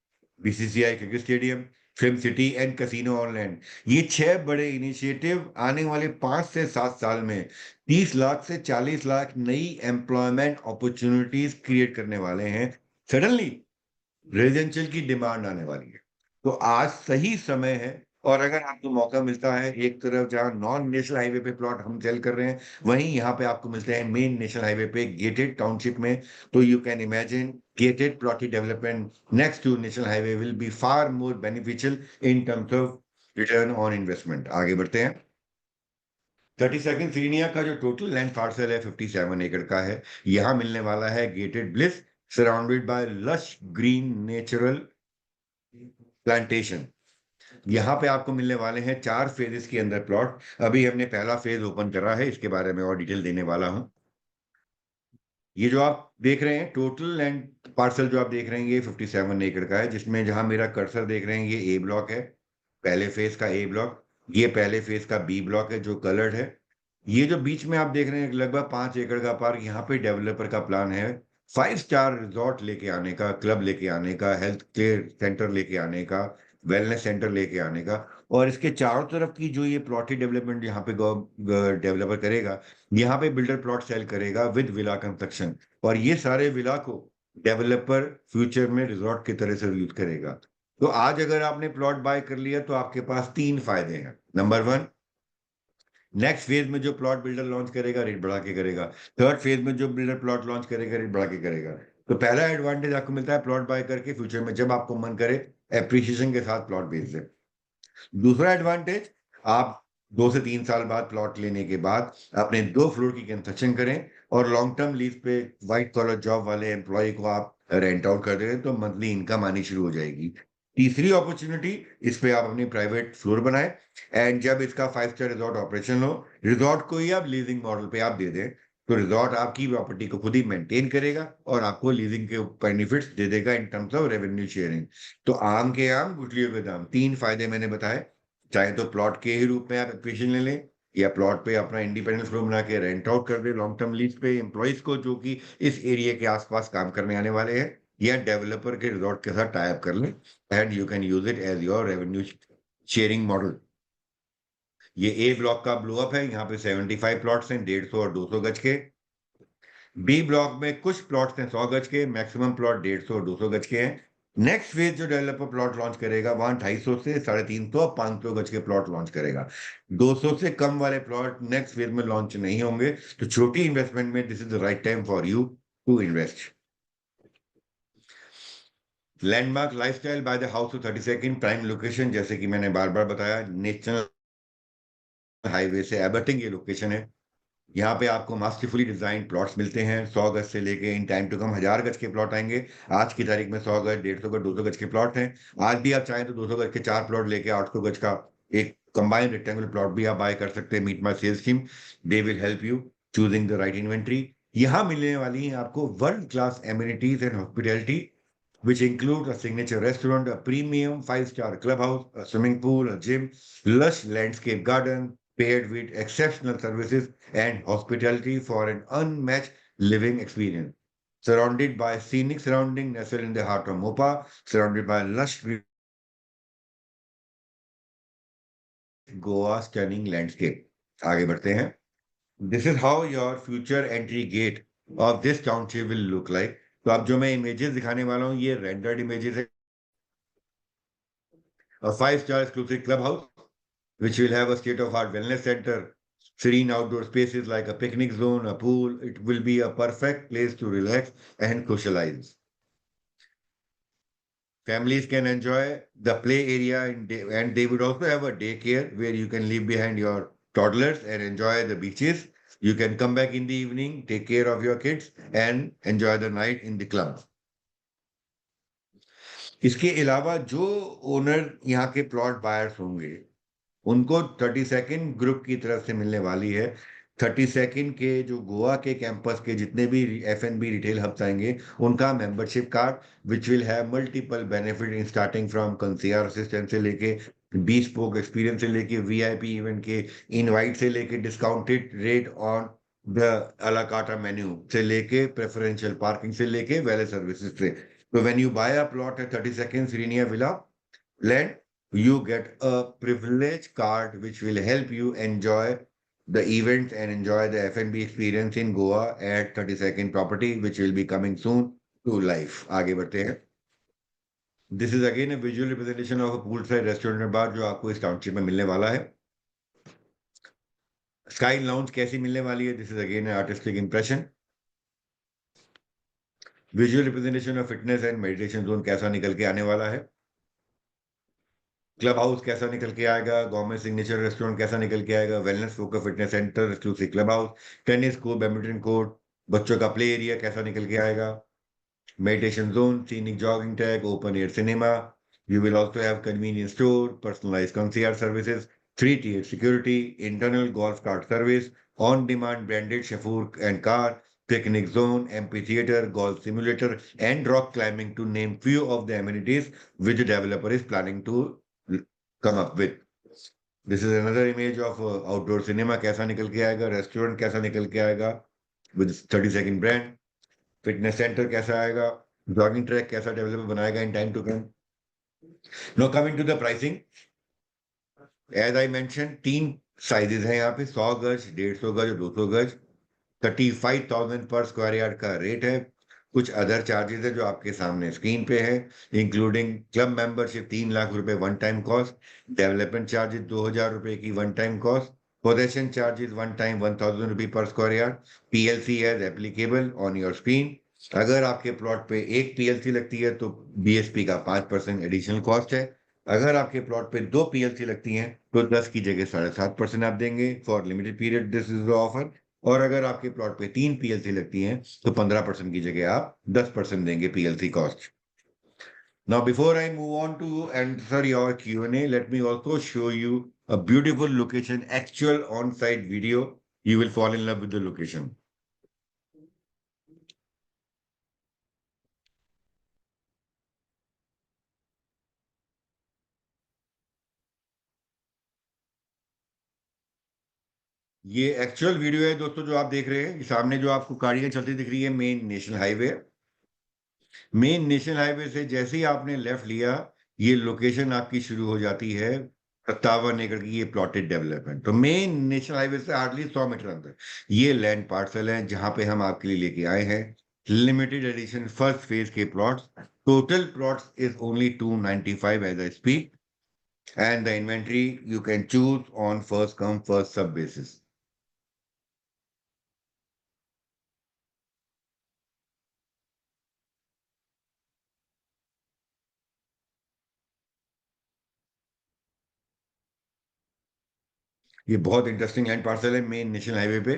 Speaker 1: BCCI cricket stadium, film city and casino on land. ये 6 बड़े इनिशिएटिव आने वाले 5 से 7 साल में 30 लाख से 40 लाख नई एम्प्लॉयमेंट अपॉर्चुनिटीज क्रिएट करने वाले हैं। सडनली रेजिडेंशियल की डिमांड आने वाली है, तो आज सही समय है। और अगर आपको मौका मिलता है, एक तरफ जहां नॉन नेशनल हाईवे पे प्लॉट हम सेल कर रहे हैं, वहीं यहाँ पे आपको मिलते हैं मेन नेशनल हाईवे पे गेटेड टाउनशिप में। तो you can imagine gated plotted development next to national highway will be far more beneficial in terms of return on investment. आगे बढ़ते हैं। 32nd सीनिया का जो टोटल लैंड पार्सल है 57 एकड़ का है। यहाँ मिलने वाला है gated bliss surrounded by lush green natural plantation. यहाँ पे आपको मिलने वाले हैं 4 फेजेस के अंदर प्लॉट। अभी हमने पहला फेज ओपन करा है, इसके बारे में और डिटेल देने वाला हूँ। ये जो आप देख रहे हैं टोटल लैंड पार्सल जो आप देख रहे हैं ये 57 एकड़ का है, जिसमें जहां मेरा कर्सर देख रहे हैं ये ए ब्लॉक है, पहले फेज का ए ब्लॉक। ये पहले फेज का बी ब्लॉक है जो कलर्ड है। ये जो बीच में आप देख रहे हैं लगभग 5 एकड़ का पार्क, यहाँ पे डेवलपर का प्लान है 5 स्टार रिजॉर्ट लेके आने का, क्लब लेके आने का, हेल्थ केयर सेंटर लेके आने का, वेलनेस सेंटर लेके आने का। और इसके चारों तरफ की जो ये प्लॉटी डेवलपमेंट यहाँ पे डेवलपर करेगा, यहाँ पे बिल्डर प्लॉट सेल करेगा विद विला कंस्ट्रक्शन। और ये सारे विला को डेवलपर फ्यूचर में रिजॉर्ट की तरह से यूज करेगा। तो आज अगर आपने प्लॉट बाय कर लिया तो आपके पास 3 फायदे हैं। नंबर 1, नेक्स्ट फेज में जो प्लॉट बिल्डर लॉन्च करेगा रेट बढ़ा के करेगा। थर्ड फेज में जो बिल्डर प्लॉट लॉन्च करेगा रेट बढ़ा के करेगा। तो पहला एडवांटेज आपको मिलता है प्लॉट बाय करके फ्यूचर में जब आपको मन करे एप्रिसिएशन के साथ प्लॉट बेच दे। दूसरा एडवांटेज, आप 2 से 3 साल बाद प्लॉट लेने के बाद अपने 2 फ्लोर की कंस्ट्रक्शन करें और लॉन्ग टर्म लीज पे व्हाइट कॉलर जॉब वाले एम्प्लॉय को आप रेंट आउट कर दें तो मंथली इनकम आनी शुरू हो जाएगी। तीसरी अपॉर्चुनिटी, इस पे आप अपनी प्राइवेट फ्लोर बनाए एंड जब इसका 5 स्टार रिजॉर्ट ऑपरेशन हो, रिजॉर्ट को ही आप लीजिंग मॉडल पे आप दे दें, तो रिजॉर्ट आपकी प्रॉपर्टी को खुद ही मेंटेन करेगा और आपको लीजिंग के बेनिफिट्स दे देगा इन टर्म्स ऑफ रेवेन्यू शेयरिंग। तो आम के आम गुठलियों के दाम, 3 फायदे मैंने बताए। चाहे तो प्लॉट के ही रूप में आप एक्विजिशन ले लें, या प्लॉट पे अपना इंडिपेंडेंट फ्लो बना के रेंट आउट कर दे लॉन्ग टर्म लीज पे एम्प्लॉइज को जो कि इस एरिया के आसपास काम करने आने वाले हैं, या डेवलपर के रिजॉर्ट के साथ टाई अप कर लें and you can use it as your revenue sharing model. ये ए ब्लॉक का ब्लो अप है, यहाँ पे 75 प्लॉट्स हैं 150 और 200 गज के। बी ब्लॉक में कुछ प्लॉट्स हैं 100 गज के, मैक्सिमम प्लॉट 150 और 200 गज के हैं। नेक्स्ट फेज जो डेवलपर प्लॉट लॉन्च करेगा वहां 250 से 350 500 गज के प्लॉट लॉन्च करेगा। 200 से कम वाले प्लॉट नेक्स्ट फेज में लॉन्च नहीं होंगे। तो छोटी इन्वेस्टमेंट में this is the right time for you to invest. Landmark lifestyle by the house of 32nd prime location, जैसे कि मैंने बार बार बताया, नेशनल हाईवे से एबटिंग ये लोकेशन है। यहाँ पे आपको मास्टरफुली डिजाइन प्लॉट्स मिलते हैं, 100 गज से लेके इन टाइम टू कम 1000 गज के प्लॉट आएंगे। आज की तारीख में 100 गज, 150 गज, 200 गज के प्लॉट हैं। आज भी आप चाहें तो 200 गज के 4 प्लॉट लेके 800 गज का एक कंबाइंड रेक्टेंगुलर प्लॉट भी आप बाय कर सकते हैं। Meet my sales team, they will help you choosing the right inventory. यहाँ मिलने वाली है आपको world class amenities and hospitality which include a signature restaurant, a premium 5 star clubhouse, a swimming pool, a gym, lush landscape garden, paired with exceptional services and hospitality for an unmatched living experience. Surrounded by scenic surrounding, nestled in the heart of Mopa, surrounded by lush green Goa stunning landscape. आगे बढ़ते हैं। This is how your future entry gate of this township will look like. तो अब जो मैं images दिखाने वाला हूँ ये रेंडर्ड इमेजेस है। A 5 star exclusive clubhouse, which will have a state-of-art wellness center, serene outdoor spaces like a picnic zone, a pool. It will be a perfect place to relax and socialize. Families can enjoy the play area and they would also have a daycare where you can leave behind your toddlers and enjoy the beaches. You can come back in the evening, take care of your kids and enjoy the night in the club. इसके अलावा जो owner यहाँ के plot buyers होंगे उनको 32nd group की तरफ से मिलने वाली है। 32nd के जो गोवा के कैंपस के जितने भी F&B रिटेल हब्स आएंगे उनका membership card which will have multiple benefit in starting from concierge assistant से लेके bespoke एक्सपीरियंस से लेके वीआईपी इवेंट के इनवाइट से लेके डिस्काउंटेड रेट ऑन द अला कार्टा मेन्यू से लेके प्रेफरेंशियल पार्किंग से लेके वैले सर्विसेज से। तो when you buy a plot at 32nd Serenia Villa land, you get a privilege card which will help you enjoy the events and enjoy the F&B experience in Goa at 32nd property, which will be coming soon to life. आगे बढ़ते हैं। This is again a visual representation of a poolside restaurant and bar जो आपको इस township में मिलने वाला है। स्काई लाउंज कैसी मिलने वाली है? This is again artistic impression. Visual representation of fitness and meditation zone कैसा निकल के आने वाला है। क्लब हाउस कैसा निकल के आएगा। गवर्नमेंट सिग्नेचर रेस्टोरेंट कैसा निकल के आएगा। Wellness focus fitness centre exclusive club house tennis court badminton court बच्चों का प्ले एरिया कैसा निकल के आएगा। Meditation zone scenic jogging track open air cinema. You will also have convenience store personalise concierge services 3 tier security internal golf cart service on demand branded chauffeur and car picnic zone, amphitheater, golf simulator, and rock climbing to name few of the amenities which the developer is planning to come up with. This is another image of outdoor cinema कैसा निकल के आएगा। Restaurant कैसा निकल के आएगा with 32nd brand। Fitness centre कैसा आएगा। जॉगिंग ट्रैक कैसा डेवलपर बनाएगा in time to come. Now coming to the pricing, as I mentioned, 3 sizes हैं यहाँ पे 100 गज 150 गज और 200 गज। 35,000 पर स्क्वायर यार्ड का रेट है। कुछ अदर चार्जेस है जो आपके सामने स्क्रीन पे है इंक्लूडिंग क्लब मेंबरशिप 3 लाख रुपए one time cost. Development charges 2,000 रुपए की one time cost. Possession charges one time 1,000 रुपए पर square yard. PLC as applicable on your screen. अगर आपके प्लॉट पे एक पीएलसी लगती है तो बीएसपी का 5% एडिशनल कॉस्ट है। अगर आपके प्लॉट पे 2 पीएलसी लगती हैं तो 10 की जगह 7.5% आप देंगे for limited period. This is the offer. और अगर आपके प्लॉट पे 3 पीएलसी लगती हैं तो 15% की जगह आप 10% देंगे PLC cost. Now, before I move on to answer your Q&A, let me also show you a beautiful location, actual on-site video. You will fall in love with the location. ये actual video है दोस्तों जो आप देख रहे हैं। सामने जो आपको गाड़ियां चलती दिख रही है main national highway. Main national highway से जैसे ही आपने लेफ्ट लिया ये लोकेशन आपकी शुरू हो जाती है 57 एकड़ की ये प्लॉटेड डेवलपमेंट। तो मेन नेशनल हाईवे से हार्डली 100 मीटर अंदर ये लैंड पार्सल है जहां पे हम आपके लिए लेके आए हैं लिमिटेड एडिशन फर्स्ट फेज के plots. Total plots is only 295 as I speak and the inventory you can choose on first come first serve basis. ये बहुत इंटरेस्टिंग लैंड पार्सल है मेन नेशनल हाईवे पे।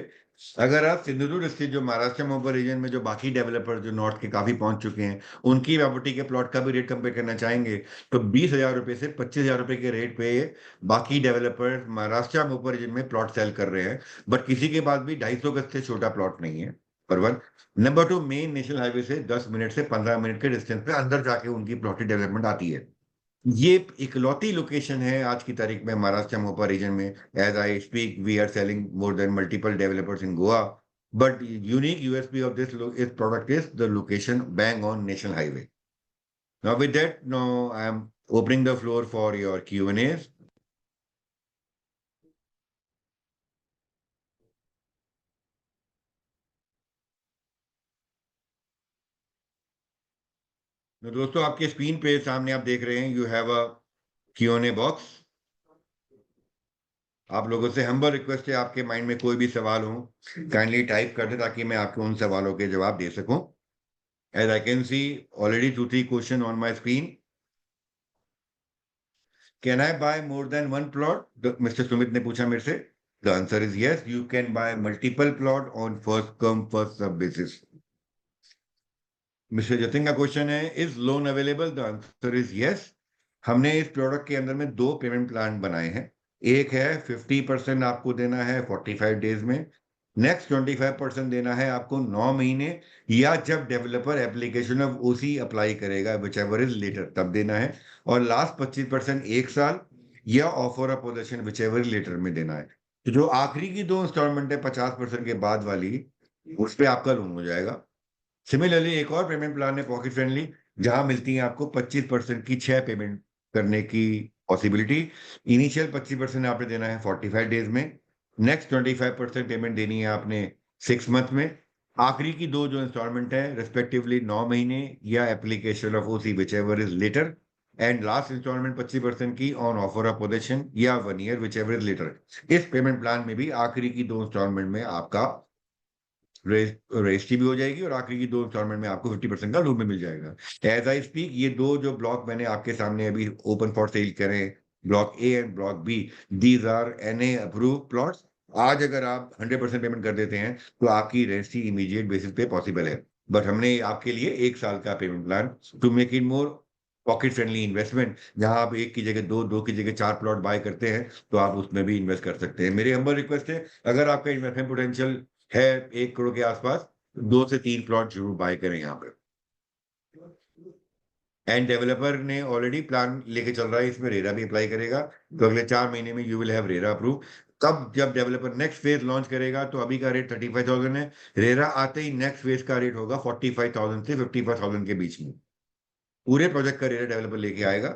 Speaker 1: अगर आप सिंधुदुर्ग स्थित जो महाराष्ट्र मोबर रीजन में जो बाकी डेवलपर जो नॉर्थ के काफी पहुंच चुके हैं उनकी प्रॉपर्टी के प्लॉट का भी रेट कंपेयर करना चाहेंगे तो 20,000 रुपए से 25,000 रुपए के रेट पे बाकी डेवलपर महाराष्ट्र मोबर रीजन में प्लॉट सेल कर रहे हैं। बट किसी के पास भी 250 गज से छोटा प्लॉट नहीं है पर one. Number 2 main national highway से 10 मिनट से 15 मिनट के डिस्टेंस पे अंदर जाके उनकी प्लॉटेड डेवलपमेंट आती है। ये इकलौती लोकेशन है आज की तारीख में महाराष्ट्र मोपा रीजन में। As I speak we are selling more than multiple developers in Goa but unique USP of this is product is the location bang on national highway. Now with that now I am opening the floor for your Q&As। तो दोस्तों आपके screen पे सामने आप देख रहे हैं you have a Q&A box. आप लोगों से हम्बल रिक्वेस्ट है आपके माइंड में कोई भी सवाल हो काइंडली टाइप कर दे ताकि मैं आपको उन सवालों के जवाब दे सकूं। As I can see already 2-3 question on my screen. Can I buy more than one plot? Mister Sumit ने पूछा मेरे से। The answer is yes, you can buy multiple plot on first come first serve basis. Mister Jatin का question है, is loan available? The answer is yes. हमने इस product के अंदर में दो पेमेंट प्लान बनाए हैं। एक है 50% आपको देना है 45 डेज में। नेक्स्ट 25% देना है आपको 9 महीने, या जब developer application of OC apply करेगा विच एवर इज लेटर तब देना है। और लास्ट 25% 1 साल, या offer of possession whichever later में देना है। तो जो आखिरी की दो इंस्टॉलमेंट है 50% के बाद वाली, उस पे आपका लोन हो जाएगा। सिमिलरली एक और पेमेंट प्लान है पॉकेट फ्रेंडली, जहां मिलती है आपको 25% की 6 पेमेंट करने की पॉसिबिलिटी। इनिशियल 25% आपने देना है 45 डेज में। नेक्स्ट 25% पेमेंट देनी है आपने 6 मंथ में। आखिरी की दो जो इंस्टॉलमेंट है रिस्पेक्टिवली 9 महीने, या application of OC whichever is later. And last installment 25% की ऑन ऑफर ऑफ पोजेशन या 1 year whichever is later. इस पेमेंट प्लान में भी आखिरी की दो इंस्टॉलमेंट में आपका रजिस्ट्री भी हो जाएगी, और आखिरी की दो इंस्टॉलमेंट में आपको 50% का लोन भी मिल जाएगा। एज आई स्पीक, ये दो जो ब्लॉक मैंने आपके सामने अभी ओपन फॉर सेल करे, block A and block B, these are NA approve plots. आज अगर आप 100% पेमेंट कर देते हैं तो आपकी रजिस्ट्री इमीडिएट बेसिस पे पॉसिबल है। बट हमने आपके लिए 1 साल का payment plan to make it more pocket friendly investment, जहां आप एक की जगह दो, दो की जगह 4 प्लॉट बाय करते हैं, तो आप उसमें भी इन्वेस्ट कर सकते हैं। मेरी हम्बल रिक्वेस्ट है, अगर आपका इन्वेस्टमेंट पोटेंशियल है 1 करोड़ के आसपास, 2 से 3 प्लॉट जरूर बाय करें यहाँ पे। एंड डेवलपर ने ऑलरेडी प्लान लेके चल रहा है, इसमें रेरा भी अप्लाई करेगा, तो अगले 4 महीने में you will have RERA approve. तब जब डेवलपर नेक्स्ट फेज लॉन्च करेगा तो अभी का रेट 35,000 है, रेरा आते ही नेक्स्ट फेज का रेट होगा 45,000 से 55,000 के बीच में। पूरे प्रोजेक्ट का रेरा डेवलपर लेके आएगा।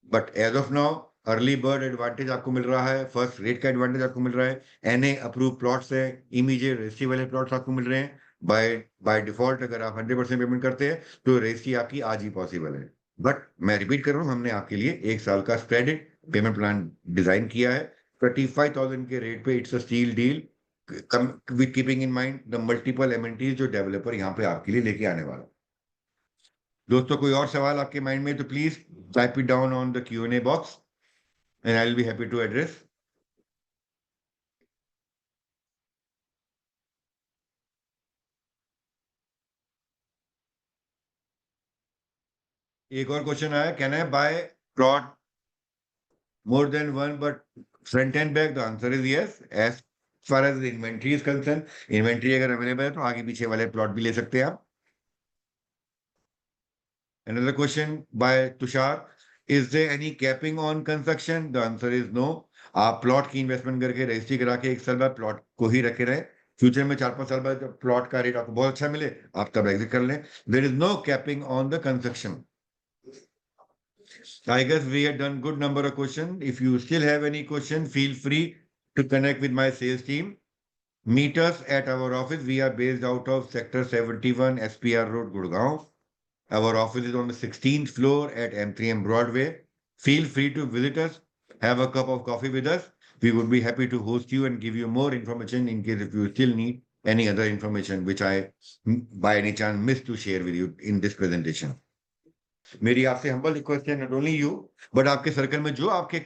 Speaker 1: But as of now early bird advantage आपको मिल रहा है, फर्स्ट रेट का एडवांटेज आपको मिल रहा है, एनए अप्रूव प्लॉट्स है, इमीडिएट रजिस्ट्री वाले प्लॉट्स आपको मिल रहे हैं। बाय बाय डिफॉल्ट अगर आप 100% पेमेंट करते हैं तो रजिस्ट्री आपकी आज ही पॉसिबल है। बट मैं रिपीट कर रहा हूँ, हमने आपके लिए 1 साल का स्प्रेडेड पेमेंट प्लान डिजाइन किया है 35,000 के रेट पे। It's a steal deal with keeping in mind the multiple amenities जो डेवलपर यहाँ पे आपके लिए लेके आने वाला है। दोस्तों, कोई और सवाल आपके माइंड में तो please type it down on the Q&A box and I'll be happy to address. एक और क्वेश्चन आया, can I buy plot more than one but front and back? The answer is yes, as far as inventory is concern. Inventory अगर available है तो आगे पीछे वाले plot भी ले सकते हैं आप। Another question by Tushar, is there any capping on construction? The answer is no. आप प्लॉट की इन्वेस्टमेंट करके रजिस्ट्री करा के 1 साल बाद प्लॉट को ही रखे रहे। फ्यूचर में 4-5 साल बाद जब प्लॉट का रेट आपको बहुत अच्छा मिले, आप तब एग्जिट कर लें। There is no capping on the construction. I guess we have done good number of questions. If you still have any question, feel free to connect with my sales team. Meet us at our office. We are based out of Sector 71, SPR Road, Gurgaon. Our office is on the 16th floor at M3M Broadway. Feel free to visit us. Have a cup of coffee with us. We would be happy to host you and give you more information in case if you still need any other information which I by any chance missed to share with you in this presentation. मेरी आपसे humble request है, not only you but आपके circle में जो आपके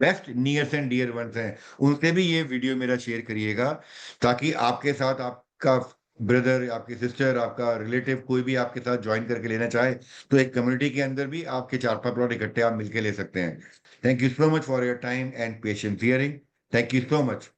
Speaker 1: best nears and dear ones हैं, उनसे भी ये वीडियो मेरा शेयर करिएगा, ताकि आपके साथ आपका ब्रदर, आपकी सिस्टर, आपका रिलेटिव कोई भी आपके साथ ज्वाइन करके लेना चाहे, तो एक कम्युनिटी के अंदर भी आपके 4-5 प्लॉट इकट्ठे आप मिलके ले सकते हैं। Thank you so much for your time and patience hearing. Thank you so much.